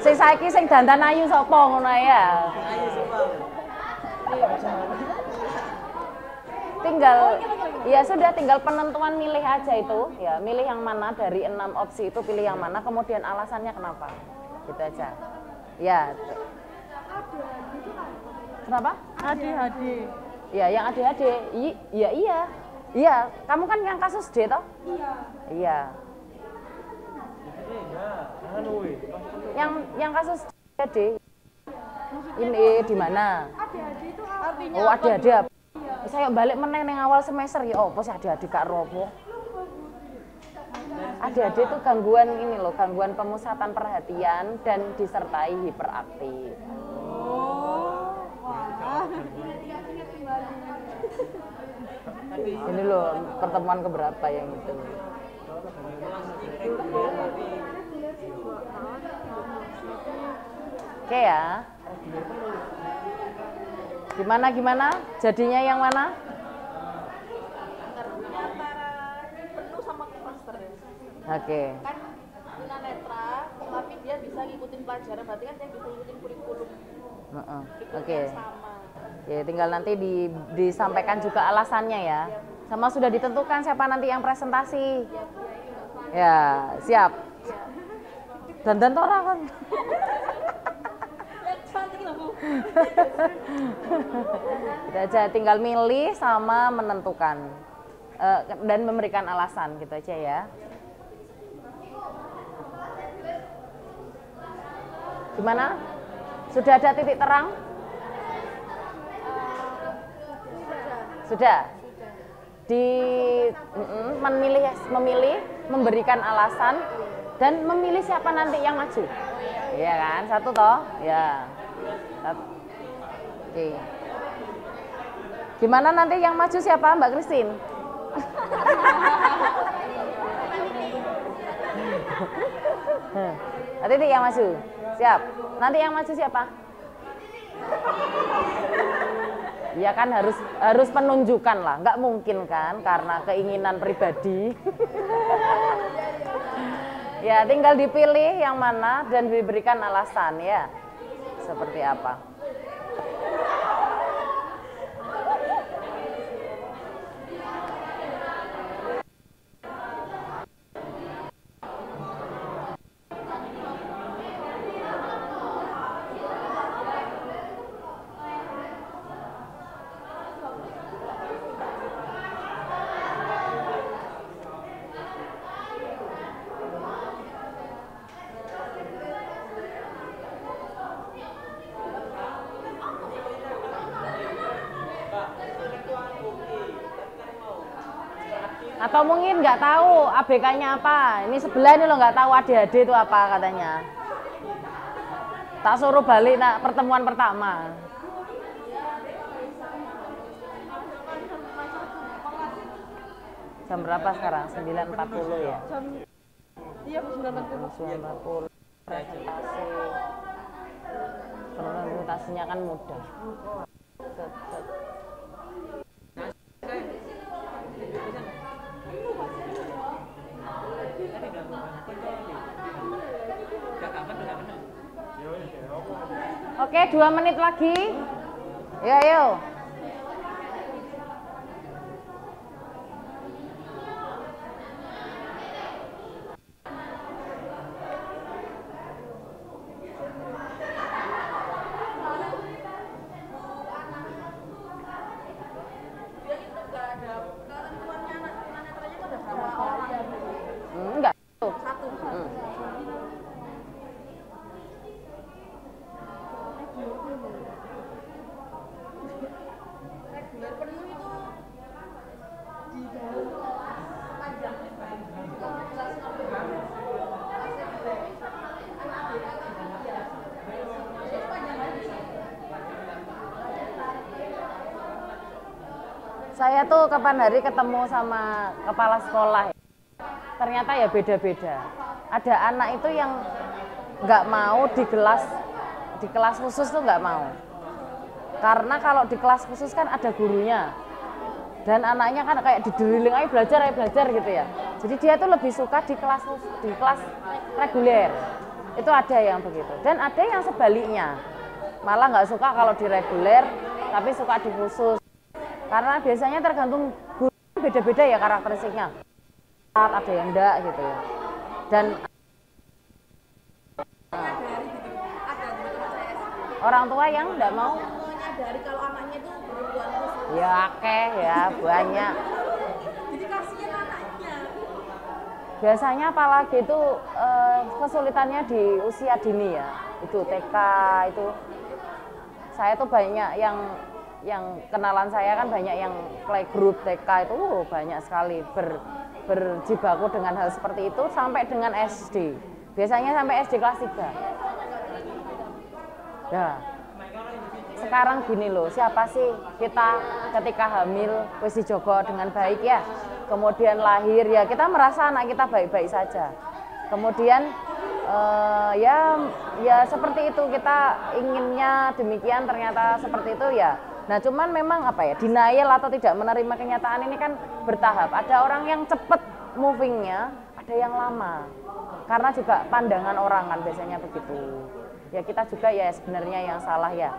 Sing saiki sing dandan ayu sapa ngono ya. Tinggal penentuan milih aja itu ya, milih yang mana dari 6 opsi itu, pilih yang mana, kemudian alasannya kenapa, gitu aja ya. Kenapa? ADHD ya, yang ADHD iya, kamu kan yang kasus D toh? Iya yang kasus D ini di mana? ADHD itu artinya ADHD apa? Saya balik meneng neng awal semester ya opo sih ADHD kak ropo. ADHD itu gangguan ini loh, gangguan pemusatan perhatian dan disertai hiperaktif. Ini loh pertemuan keberapa yang itu. Oke ya. Gimana? Jadinya yang mana? Antara penuh sama master. Oke. Kan tunanetra, tapi dia bisa ngikutin pelajaran, berarti kan dia bisa ngikutin kurikulum. Oke. Ya, tinggal nanti disampaikan juga alasannya ya. Sama sudah ditentukan siapa nanti yang presentasi. Ya, siap. Dandan tora kan. Kita aja tinggal milih sama menentukan dan memberikan alasan gitu aja ya. Gimana? Sudah ada titik terang? Sudah. memilih, memberikan alasan dan memilih siapa nanti yang maju. Iya kan? Satu toh? Ya. Oke. Gimana nanti yang maju siapa, Mbak Christine? Nanti yang maju. Siap. Nanti yang maju siapa? Ya kan harus penunjukan lah, nggak mungkin kan karena keinginan pribadi. Ya tinggal dipilih yang mana dan diberikan alasan ya, seperti apa. Atau mungkin nggak tahu ABK-nya apa. Ini sebelah ini lo nggak tahu ADHD itu apa katanya. Tak suruh balik nak pertemuan pertama. Jam berapa sekarang? 9.40 ya? Iya, 9.40. Presentasi. Presentasinya kan mudah. Oke, 2 menit lagi. Yo. Enggak. Satu. Reguler penuh itu di dalam panjang. Saya tuh kapan hari ketemu sama kepala sekolah. Ternyata ya beda-beda. Ada anak itu yang nggak mau di kelas khusus tuh nggak mau. Karena kalau di kelas khusus kan ada gurunya. Dan anaknya kan kayak didriling, ayo belajar gitu ya. Jadi dia tuh lebih suka di kelas reguler. Itu ada yang begitu. Dan ada yang sebaliknya. Malah nggak suka kalau di reguler, tapi suka di khusus. Karena biasanya tergantung guru, beda-beda ya karakteristiknya. Ada yang enggak gitu ya. Dan orang tua yang enggak mau Menyadari kalau anaknya itu berkebutuhan khusus. ya ya banyak. Jadi kasihan anaknya. Biasanya apalagi itu kesulitannya di usia dini ya. Itu TK itu. Saya tuh banyak yang kenalan saya kan banyak yang playgroup TK itu banyak sekali berjibaku dengan hal seperti itu sampai dengan SD. Biasanya sampai SD kelas 3. Nah, sekarang gini loh, siapa sih kita ketika hamil wis dijogo dengan baik ya. Kemudian lahir ya kita merasa anak kita baik-baik saja. Kemudian ya seperti itu kita inginnya demikian ternyata seperti itu ya. Nah cuman memang apa ya, denial atau tidak menerima kenyataan ini kan bertahap. Ada orang yang cepat movingnya, ada yang lama. Karena juga pandangan orang kan biasanya begitu. Ya kita juga ya sebenarnya yang salah ya.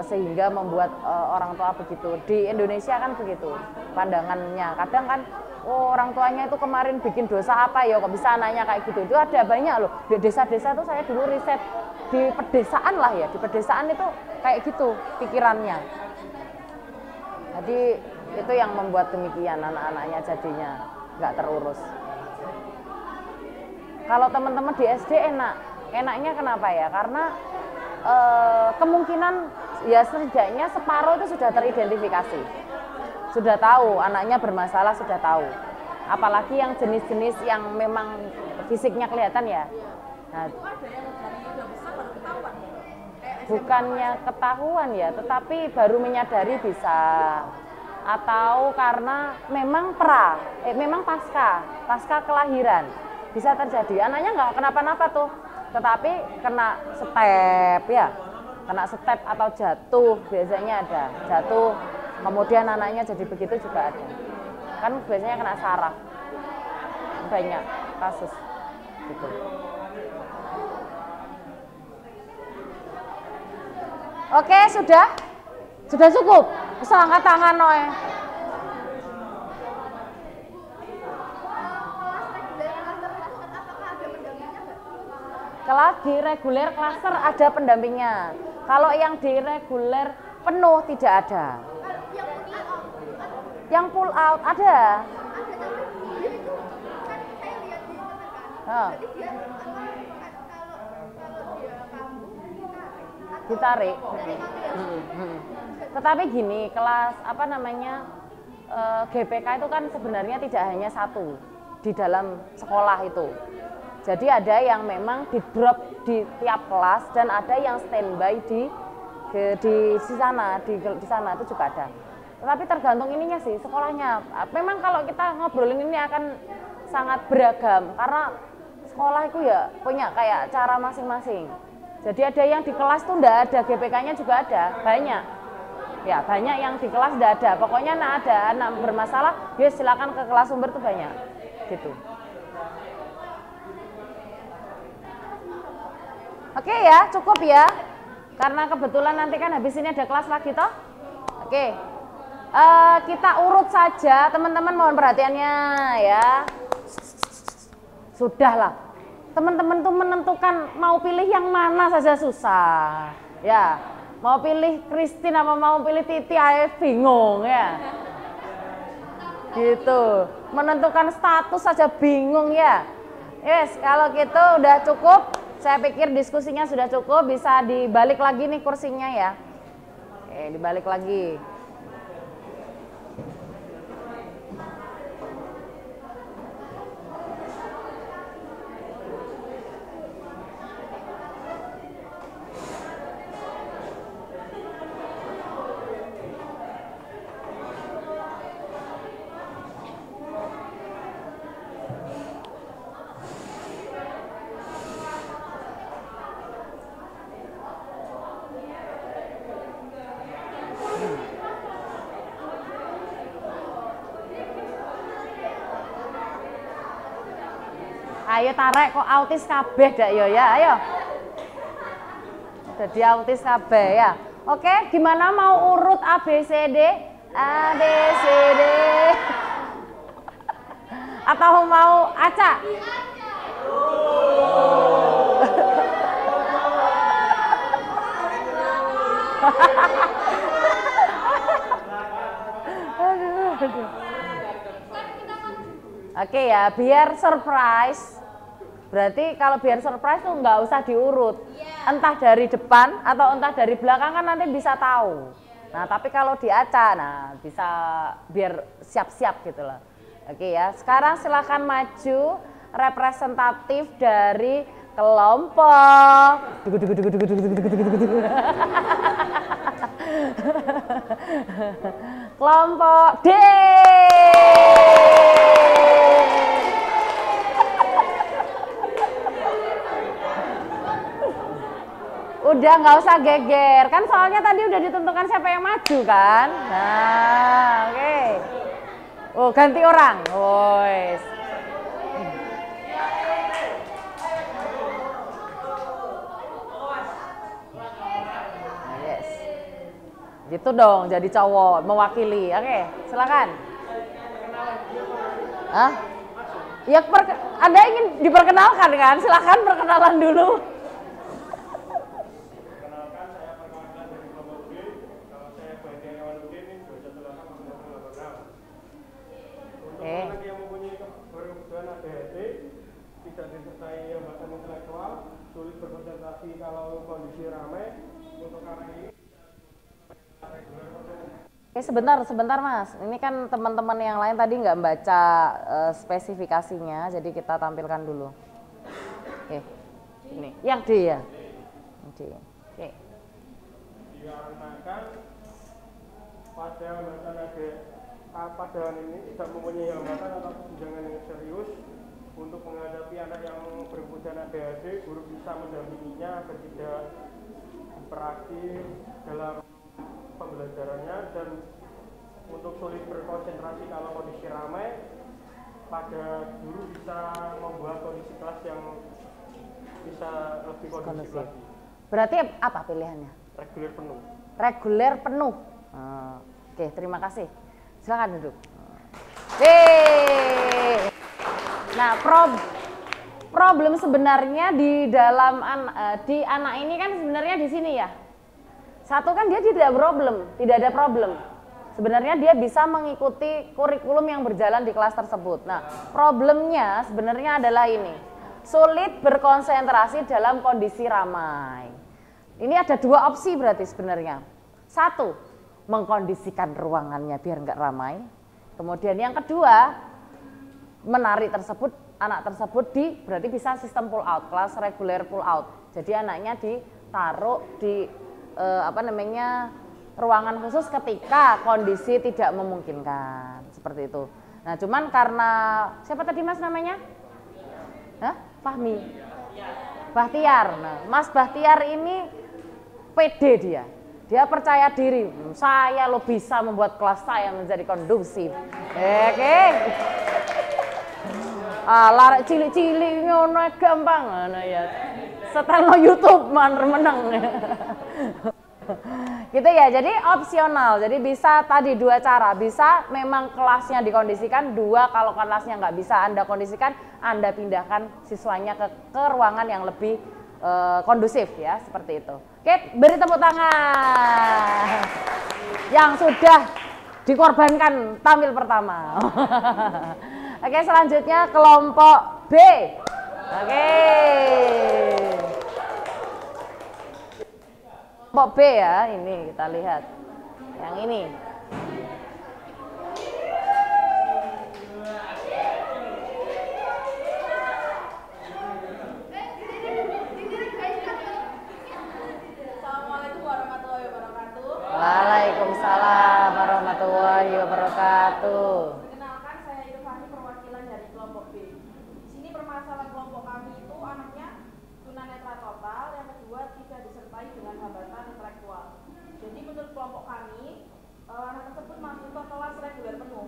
Sehingga membuat orang tua begitu. Di Indonesia kan begitu pandangannya. Kadang kan orang tuanya itu kemarin bikin dosa apa ya kok bisa anaknya kayak gitu. Itu ada banyak loh. Di desa-desa tuh saya dulu riset di pedesaan lah ya. Di pedesaan itu kayak gitu pikirannya. Jadi itu yang membuat demikian anak-anaknya jadinya nggak terurus. Kalau teman-teman di SD enaknya kenapa ya? Karena kemungkinan ya setidaknya separuh itu sudah teridentifikasi. sudah tahu anaknya bermasalah, sudah tahu. Apalagi yang jenis-jenis yang memang fisiknya kelihatan ya. Nah, Itu ada yang dari udah besar baru ketahuan. Kayak SMP bukannya ketahuan ya, tetapi baru menyadari bisa. Atau karena memang memang pasca kelahiran bisa terjadi. Anaknya nggak kenapa-napa tuh, tetapi kena step ya, kena step atau jatuh biasanya ada. Jatuh, kemudian anaknya jadi begitu juga ada. Kan biasanya kena saraf, banyak kasus gitu. Oke, sudah cukup. Bisa angkat tangan noe. Kelas di reguler klaster ada pendampingnya. Kalau yang di reguler penuh tidak ada. Yang pull out ada. Ditarik. Tetapi gini, kelas apa namanya GPK itu kan sebenarnya tidak hanya satu di dalam sekolah itu. Jadi ada yang memang di drop di tiap kelas dan ada yang standby di sana itu juga ada. Tetapi tergantung ininya sih sekolahnya. Memang kalau kita ngobrolin ini akan sangat beragam karena sekolah itu ya punya kayak cara masing-masing. Jadi ada yang di kelas tuh enggak ada, GPK-nya juga ada, banyak. Ya, banyak yang di kelas enggak ada. Pokoknya ada anak bermasalah, ya silakan ke kelas sumber tuh banyak. Gitu. Oke ya, cukup ya. Karena kebetulan nanti kan habis ini ada kelas lagi toh. Oke. Kita urut saja, teman-teman mohon perhatiannya ya. Sudahlah. Teman-teman tuh menentukan mau pilih yang mana saja susah. Ya. Mau pilih Christine apa mau pilih Titi aja bingung ya. Gitu. Menentukan status saja bingung ya. Yes, kalau gitu udah cukup. Saya pikir diskusinya sudah cukup, bisa dibalik lagi nih kursinya ya. Oke, dibalik lagi. Ayo tarik kok autis kabeh dak yo ya, ayo. Jadi autis kabeh ya. Oke, gimana mau urut A B C D? A B C D. Atau mau acak? Oke ya, biar surprise. Berarti kalau biar surprise tuh nggak usah diurut. Entah dari depan atau entah dari belakang kan nanti bisa tahu. Nah, tapi kalau diacak, nah bisa biar siap-siap gitu loh. Oke ya, sekarang silakan maju representatif dari kelompok. Kelompok D. Udah nggak usah geger, kan soalnya tadi udah ditentukan siapa yang maju kan. Nah, oke. Oh, ganti orang. Wes. Yes. Gitu dong, jadi cowok mewakili. Oke, silakan. Hah? Ya, Anda ingin diperkenalkan kan? Silakan perkenalan dulu. Anak yang mempunyai kebutuhan ADHD, tidak disertai hambatan intelektual, sulit berkonsentrasi kalau kondisi ramai, untuk karena ini Oke, sebentar Mas. Ini kan teman-teman yang lain tadi nggak baca spesifikasinya, jadi kita tampilkan dulu. Oke, ini yang D ya. D. Oke. Dikarenakan pada hambatan pada ini tidak mempunyai hambatan atau kesenjangan yang serius untuk menghadapi anak yang berkebutuhan ADHD, guru bisa mendampinginya agar tidak hiperaktif dalam pembelajarannya dan untuk sulit berkonsentrasi kalau kondisi ramai, pada guru bisa membuat kondisi kelas yang bisa lebih kondusif lagi. Berarti apa pilihannya? Reguler penuh. Reguler penuh. Oke, terima kasih. Silakan duduk. Yeay. Nah, problem sebenarnya di dalam di anak ini kan sebenarnya di sini ya. Satu kan dia tidak ada problem. Sebenarnya dia bisa mengikuti kurikulum yang berjalan di kelas tersebut. Nah, problemnya sebenarnya adalah ini. Sulit berkonsentrasi dalam kondisi ramai. Ini ada dua opsi berarti sebenarnya. Satu, mengkondisikan ruangannya biar nggak ramai. Kemudian yang kedua, menarik anak tersebut berarti bisa sistem pull out, kelas reguler pull out. Jadi anaknya ditaruh di ruangan khusus ketika kondisi tidak memungkinkan, seperti itu. Nah, cuman karena siapa tadi Mas namanya? Fahmi. Bahtiar. Nah, Mas Bahtiar ini pede dia. Dia percaya diri. Saya lo bisa membuat kelas saya menjadi kondusif. Oke. Larak cilik-cilik ngono gampang ngono ya. Setel YouTube menang. Gitu ya, jadi opsional. Jadi bisa tadi dua cara, bisa memang kelasnya dikondisikan, dua kalau kelasnya nggak bisa Anda kondisikan, Anda pindahkan siswanya ke ruangan yang lebih kondusif ya, seperti itu. Oke, beri tepuk tangan yang sudah dikorbankan tampil pertama. Oke, selanjutnya kelompok B. Oke. Kelompok B ya, ini kita lihat. Yang ini. Assalamualaikum warahmatullahi wabarakatuh. Waalaikumsalam warahmatullahi wabarakatuh. Perkenalkan, saya Irfani, perwakilan dari kelompok B. Di sini permasalahan kelompok kami itu anaknya tunanetra total, yang kedua tidak disertai dengan hambatan intelektual. Jadi menurut kelompok kami, anak tersebut masuk ke kelas reguler penuh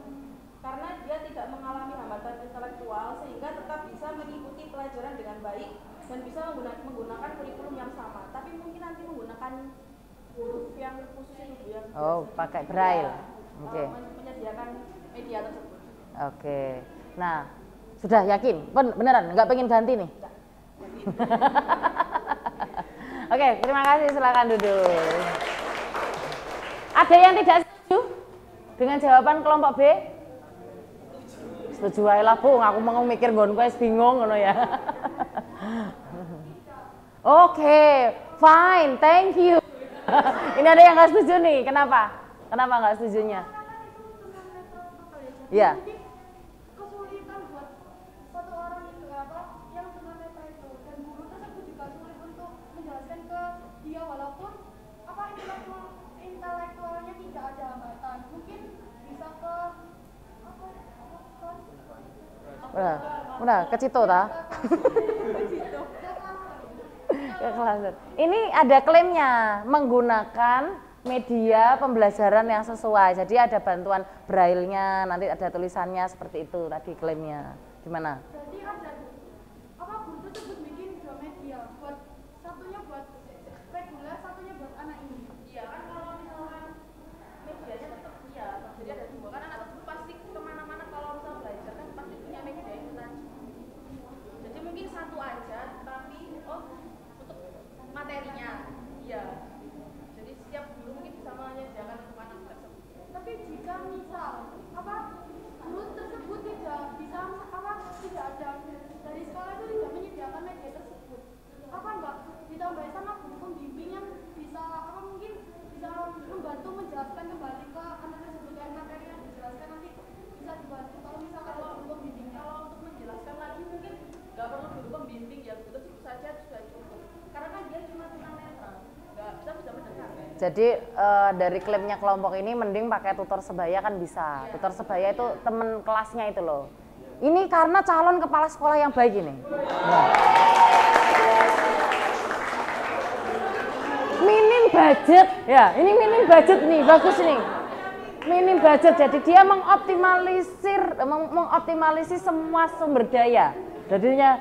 karena dia tidak mengalami hambatan intelektual sehingga tetap bisa mengikuti pelajaran dengan baik dan bisa menggunakan kurikulum yang sama. Tapi mungkin nanti menggunakan huruf yang khusus itu yang pakai braille. Oke. Menyediakan media tersebut. Oke. Nah, sudah yakin? Beneran nggak pengen ganti nih? Oke, terima kasih. Silakan duduk. Ada yang tidak setuju dengan jawaban kelompok B? Setuju aja lah, Bu. Aku mau mikir nggon kowe bingung ngono ya. Oke, fine. Thank you. Ini ada yang nggak setuju nih. Kenapa? Kenapa nggak setujunya? Ya. Kesulitan buat satu orang itu yang tunanetra itu, dan guru tersebut juga sulit untuk menjelaskan ke dia walaupun intelektualnya tidak ada hambatan. Mungkin bisa ke Udah ke Cito ta? Ke kelas. Ini ada klaimnya menggunakan media pembelajaran yang sesuai. Jadi ada bantuan braille-nya, nanti ada tulisannya seperti itu tadi klaimnya. Gimana? Jadi ada guru tersebut bikin dua media, satunya buat reguler, satunya buat anak ini. Iya kan, kalau misalkan medianya tetap jadi ada dua kan, anak tersebut pasti kemana-mana kalau misal belajar kan pasti punya media itu tadi. Jadi mungkin satu aja, tapi untuk materinya, iya. Jadi setiap guru mungkin bisa menyediakan untuk anak tersebut. Tapi jika misal guru tersebut tidak bisa tidak ada Jadi dari klaimnya kelompok ini mending pakai tutor sebaya kan bisa. Tutor sebaya itu temen kelasnya itu loh. Ini karena calon kepala sekolah yang baik ini. Nah. Minim budget, ya ini minim budget nih, bagus nih. Minim budget, jadi dia mengoptimalisir semua sumber daya. Jadinya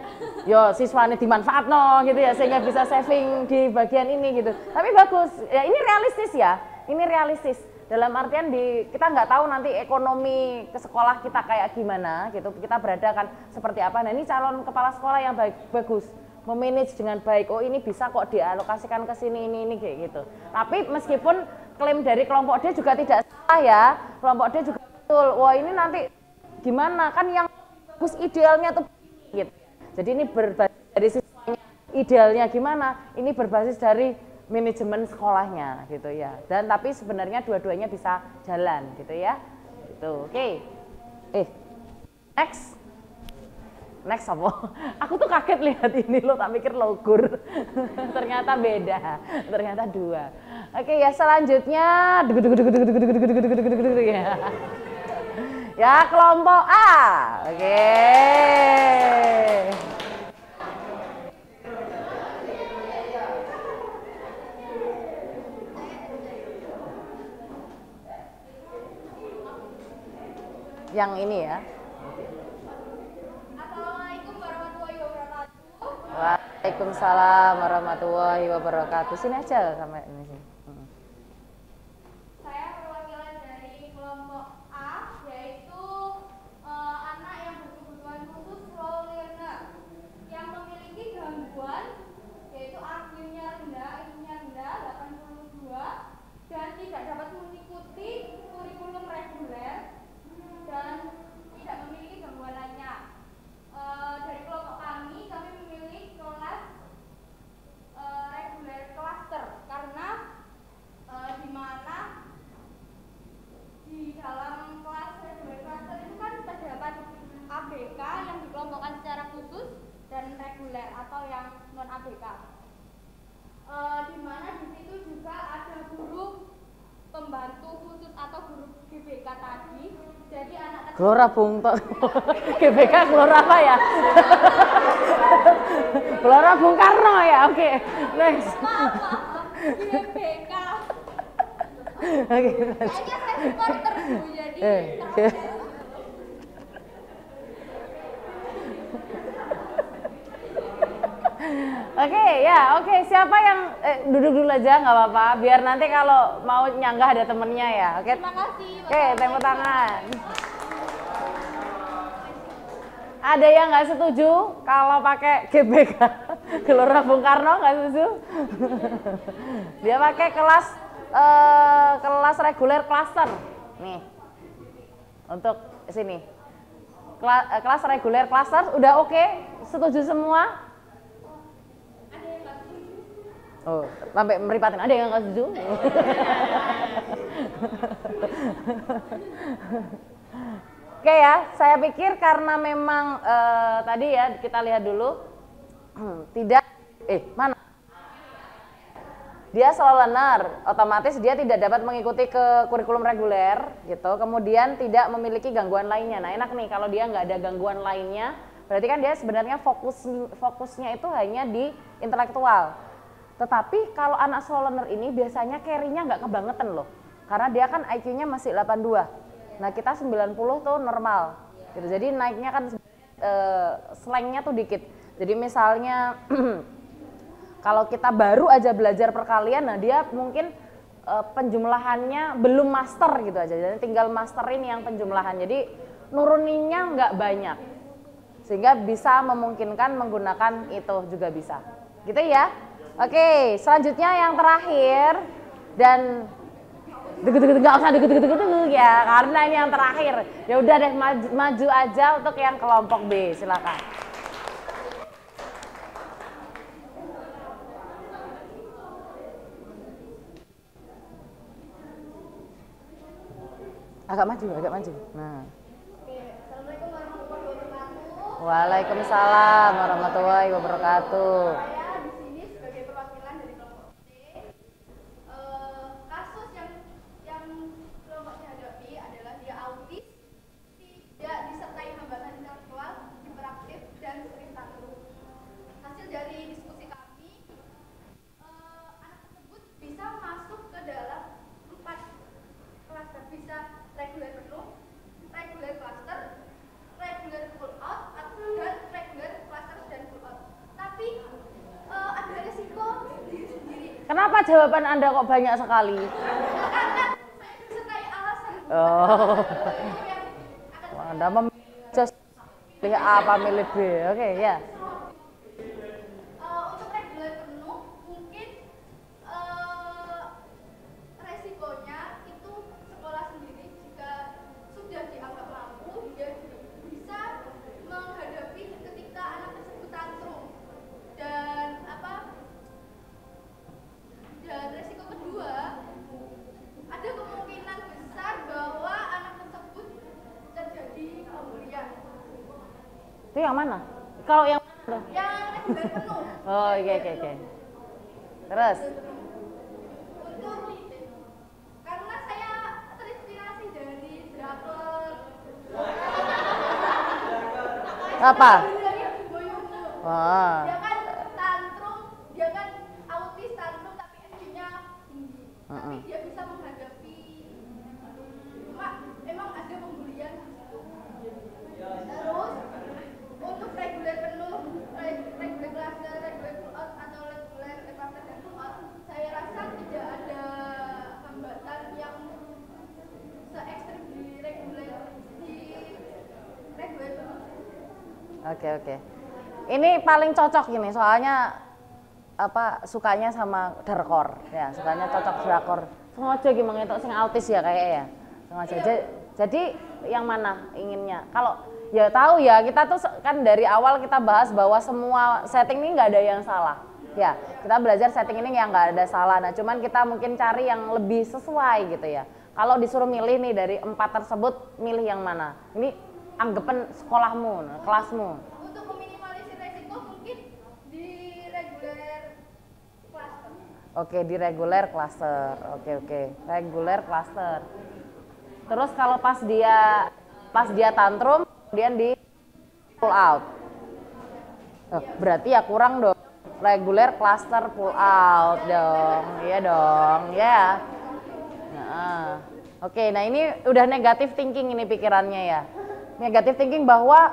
yo siswanya dimanfaatno gitu ya, sehingga bisa saving di bagian ini gitu. Tapi bagus, ya ini realistis ya, ini realistis. Dalam artian kita nggak tahu nanti ekonomi ke sekolah kita kayak gimana gitu, kita berada kan seperti apa. Nah ini calon kepala sekolah yang bagus, memanage dengan baik. Oh ini bisa kok dialokasikan ke sini ini kayak gitu. Tapi meskipun klaim dari kelompok D juga tidak salah ya, kelompok D juga betul. Wah ini nanti gimana kan yang bagus idealnya tuh gitu. Jadi ini berbasis dari siswanya, idealnya gimana? Ini berbasis dari manajemen sekolahnya gitu ya. Dan tapi sebenarnya dua-duanya bisa jalan gitu ya. Gitu. Oke. Next apa? Aku tuh kaget lihat ini loh, tak pikir logur. Ternyata beda. Ternyata dua. Oke ya, selanjutnya ya kelompok A. Oke. Yang ini ya. Assalamualaikum warahmatullahi wabarakatuh. Waalaikumsalam warahmatullahi wabarakatuh. Sini aja sampai ini sih. Saya perwakilan dari kelompok A, yaitu anak yang berkebutuhan khusus slow learner yang memiliki gangguan, yaitu IQ-nya rendah 82, dan tidak dapat mengikuti kurikulum reguler dan tidak memiliki gangguan lainnya. Dari kelompok kami memilih kelas reguler cluster karena di mana di dalam kelas reguler cluster itu kan terdapat ABK yang dikelompokkan secara khusus dan reguler atau yang non ABK. Di mana di situ juga ada guru pembantu khusus atau guru GBK tadi. Jadi anak Gelora Bung Tomo. GBK Gelora apa ya? Gelora Bung Karno ya. Oke. Next. GBK. Oke. Kayaknya saya supporter Bu, jadi Oke, siapa yang duduk dulu aja nggak apa-apa, biar nanti kalau mau nyanggah ada temennya ya. Oke. Terima kasih. Oke, tepuk tangan. Ada yang nggak setuju kalau pakai GBK Gelora Bung Karno, nggak setuju? Dia pakai kelas reguler cluster nih untuk sini. Kelas reguler cluster udah oke? Setuju semua? Oh, sampai meripatin, ada yang nggak setuju? Oke ya, saya pikir karena memang tadi ya kita lihat dulu tidak mana dia slow learner, otomatis dia tidak dapat mengikuti ke kurikulum reguler gitu, kemudian tidak memiliki gangguan lainnya. Nah enak nih kalau dia nggak ada gangguan lainnya, berarti kan dia sebenarnya fokusnya itu hanya di intelektual. Tetapi kalau anak slow learner ini biasanya carry-nya nggak kebangetan loh, karena dia kan IQ-nya masih 82. Nah kita 90 tuh normal gitu. Jadi naiknya kan slangnya tuh dikit. Jadi misalnya kalau kita baru aja belajar perkalian, nah dia mungkin penjumlahannya belum master gitu aja. Jadi tinggal masterin yang penjumlahan. Jadi nuruninnya nggak banyak. Sehingga bisa memungkinkan menggunakan itu juga bisa. Gitu ya. Oke, selanjutnya yang terakhir dan nggak usah ya, karena ini yang terakhir. Ya udah deh, maju aja untuk yang kelompok B, silakan. Agak maju. Nah. Assalamualaikum warahmatullahi wabarakatuh. Waalaikumsalam warahmatullahi wabarakatuh. Saya di sini sebagai perwakilan dari kelompok C. Kenapa jawaban Anda kok banyak sekali? Saya disertai alasan. Oh. Itu yang akan Anda milih A apa milih B? Oke, ya. untuk reguler penuh mungkin resikonya itu sekolah sendiri jika sudah dianggap mampu dia bisa menghadapi ketika anak tersebut tantrum dan resiko kedua ada kemungkinan besar bahwa anak tersebut terjadi pembulian. Itu yang mana? Kalau yang mana? Yang reguler penuh. Oh, oke. Terus? Untuk karena saya terinspirasi dari drakor. Apa? Dari Boyomo. Wah. Dia kan tantrum, dia kan autis tantrum tapi IQ-nya tinggi. Tapi dia bisa menghadapi. Cuma emang ada pembulian di situ. Terus untuk reguler penuh, reguler cluster, reguler pull out atau reguler cluster dan pull out, saya rasa tidak ada hambatan yang se-ekstrim di reguler penuh. Oke. Ini paling cocok ini soalnya sukanya sama drakor ya, sukanya cocok drakor. Sengaja gimana itu sing autis ya kayak ya. Sengaja. Jadi yang mana inginnya? Kalau ya tahu ya, kita tuh kan dari awal kita bahas bahwa semua setting ini nggak ada yang salah. Ya, kita belajar setting ini yang nggak ada salah. Nah, cuman kita mungkin cari yang lebih sesuai gitu ya. Kalau disuruh milih nih dari 4 tersebut, milih yang mana? Ini anggapan sekolahmu, kelasmu. Untuk meminimalisir resiko mungkin di reguler cluster. Oke, di reguler cluster. Oke. Reguler cluster. Terus kalau pas dia tantrum, kemudian di pull out. Berarti ya kurang dong. Reguler cluster pull out dong. Iya dong, ya. Nah, oke, nah ini udah negatif thinking ini pikirannya ya. Negatif thinking bahwa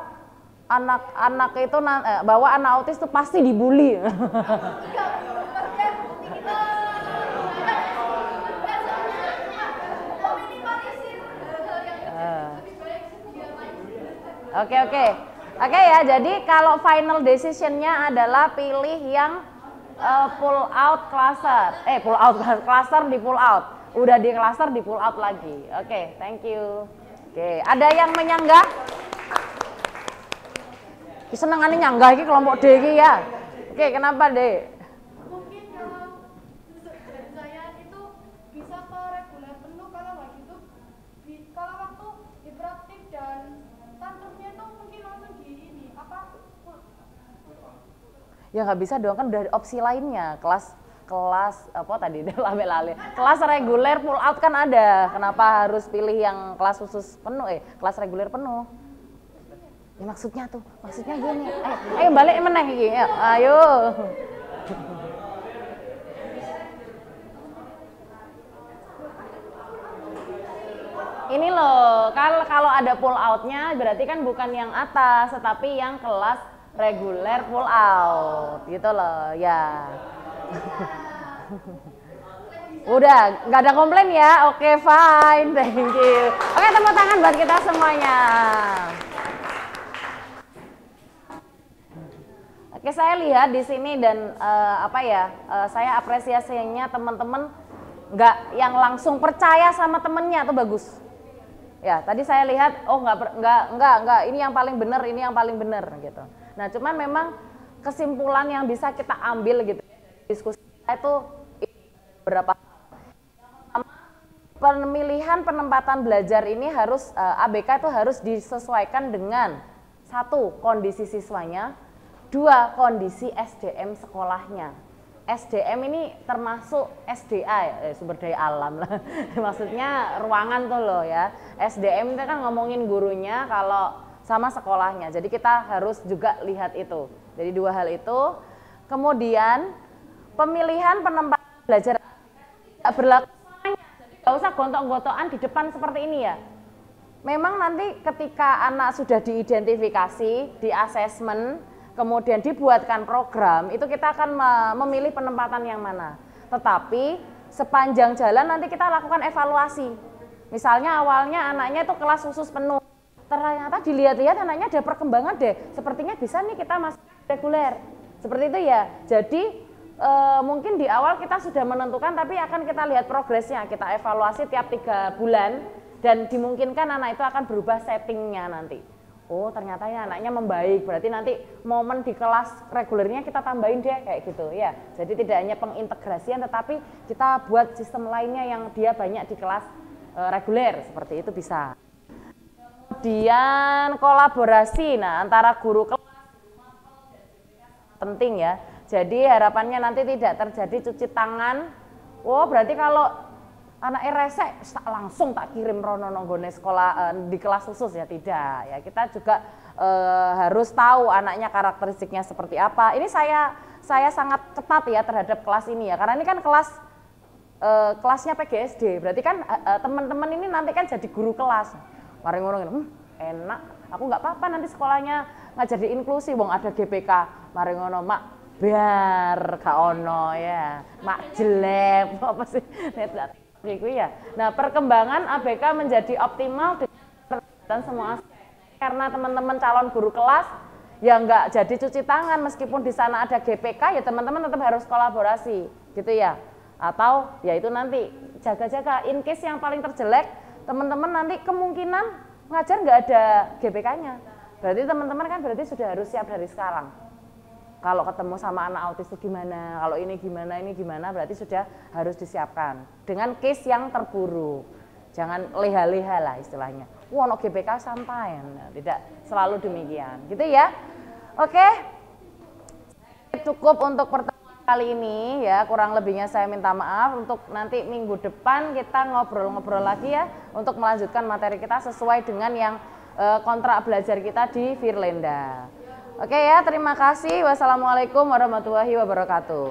anak autis itu pasti dibully. Oke ya, jadi kalau final decisionnya adalah pilih yang pull out cluster di pull out. Udah di cluster di pull out lagi. Oke, thank you. Oke, ada yang menyanggah? Senengannya nyanggah ini kelompok D ini ya. Oke, kenapa D? Mungkin kalau dari saya itu bisa ke reguler penuh, kalau nggak gitu kalau waktu dipraktik dan tantrumnya itu mungkin langsung di ini Ya nggak bisa dong, kan udah opsi lainnya. Kelas apa tadi lale-lale. Kelas reguler pull out kan ada. Kenapa harus pilih yang kelas khusus penuh kelas reguler penuh? Ya maksudnya gini. Ayo balik meneh iki. Ayo. Ini loh, kalau ada pull outnya berarti kan bukan yang atas, tetapi yang kelas reguler pull out, gitu loh, ya. Udah, nggak ada komplain ya? Oke, fine, thank you. Oke, tepuk tangan buat kita semuanya. Oke, saya lihat di sini dan saya apresiasinya teman-teman nggak yang langsung percaya sama temennya tuh bagus. Ya, tadi saya lihat, enggak, ini yang paling benar gitu. Nah, cuman memang kesimpulan yang bisa kita ambil gitu diskusi kita itu beberapa. Pemilihan penempatan belajar ini harus ABK itu harus disesuaikan dengan 1, kondisi siswanya, 2, kondisi SDM sekolahnya. SDM ini termasuk SDA, sumber daya alam lah. Maksudnya ruangan tuh loh ya. SDM itu kan ngomongin gurunya kalau sama sekolahnya. Jadi kita harus juga lihat itu. Jadi 2 hal itu. Kemudian pemilihan penempatan belajar tidak berlaku semuanya. Jadi nggak usah gontok-gontokan di depan seperti ini ya. Memang nanti ketika anak sudah diidentifikasi, di asesmen, kemudian dibuatkan program, itu kita akan memilih penempatan yang mana. Tetapi sepanjang jalan nanti kita lakukan evaluasi. Misalnya awalnya anaknya itu kelas khusus penuh, ternyata dilihat-lihat anaknya ada perkembangan deh, sepertinya bisa nih kita masuk reguler. Seperti itu ya. Jadi mungkin di awal kita sudah menentukan, tapi akan kita lihat progresnya, kita evaluasi tiap 3 bulan dan dimungkinkan anak itu akan berubah settingnya nanti. Oh ternyata ya anaknya membaik, berarti nanti momen di kelas regulernya kita tambahin deh kayak gitu ya. Jadi tidak hanya pengintegrasian tetapi kita buat sistem lainnya yang dia banyak di kelas reguler, seperti itu bisa. Kemudian kolaborasi, nah antara guru kelas penting ya. Jadi harapannya nanti tidak terjadi cuci tangan. Oh berarti kalau anak resek langsung tak kirim rono nonggone sekolah di kelas khusus ya, tidak ya. Kita juga harus tahu anaknya karakteristiknya seperti apa. Ini saya sangat ketat ya terhadap kelas ini ya, karena ini kan kelasnya PGSD, berarti kan teman-teman ini nanti kan jadi guru kelas. Mari ngono enak, aku nggak apa-apa nanti sekolahnya nggak jadi inklusi, wong ada GPK. Mari ngono mak biar gak ono ya, mak jelek apa sih gitu ya. Nah perkembangan ABK menjadi optimal dengan semua aspek, karena teman-teman calon guru kelas ya nggak jadi cuci tangan meskipun di sana ada GPK ya, teman-teman tetap harus kolaborasi gitu ya. Atau ya itu nanti jaga-jaga in case yang paling terjelek teman-teman nanti kemungkinan ngajar nggak ada GPK-nya, berarti teman-teman kan berarti sudah harus siap dari sekarang. Kalau ketemu sama anak autis itu gimana, kalau ini gimana, berarti sudah harus disiapkan dengan case yang terburuk. Jangan leha-leha lah istilahnya. Wah, no GPK santai, nah, tidak selalu demikian, gitu ya. Oke, cukup untuk pertemuan kali ini ya. Kurang lebihnya saya minta maaf. Untuk nanti minggu depan kita ngobrol-ngobrol lagi ya, untuk melanjutkan materi kita sesuai dengan yang kontrak belajar kita di Firlenda. Oke ya, terima kasih. Wassalamualaikum warahmatullahi wabarakatuh.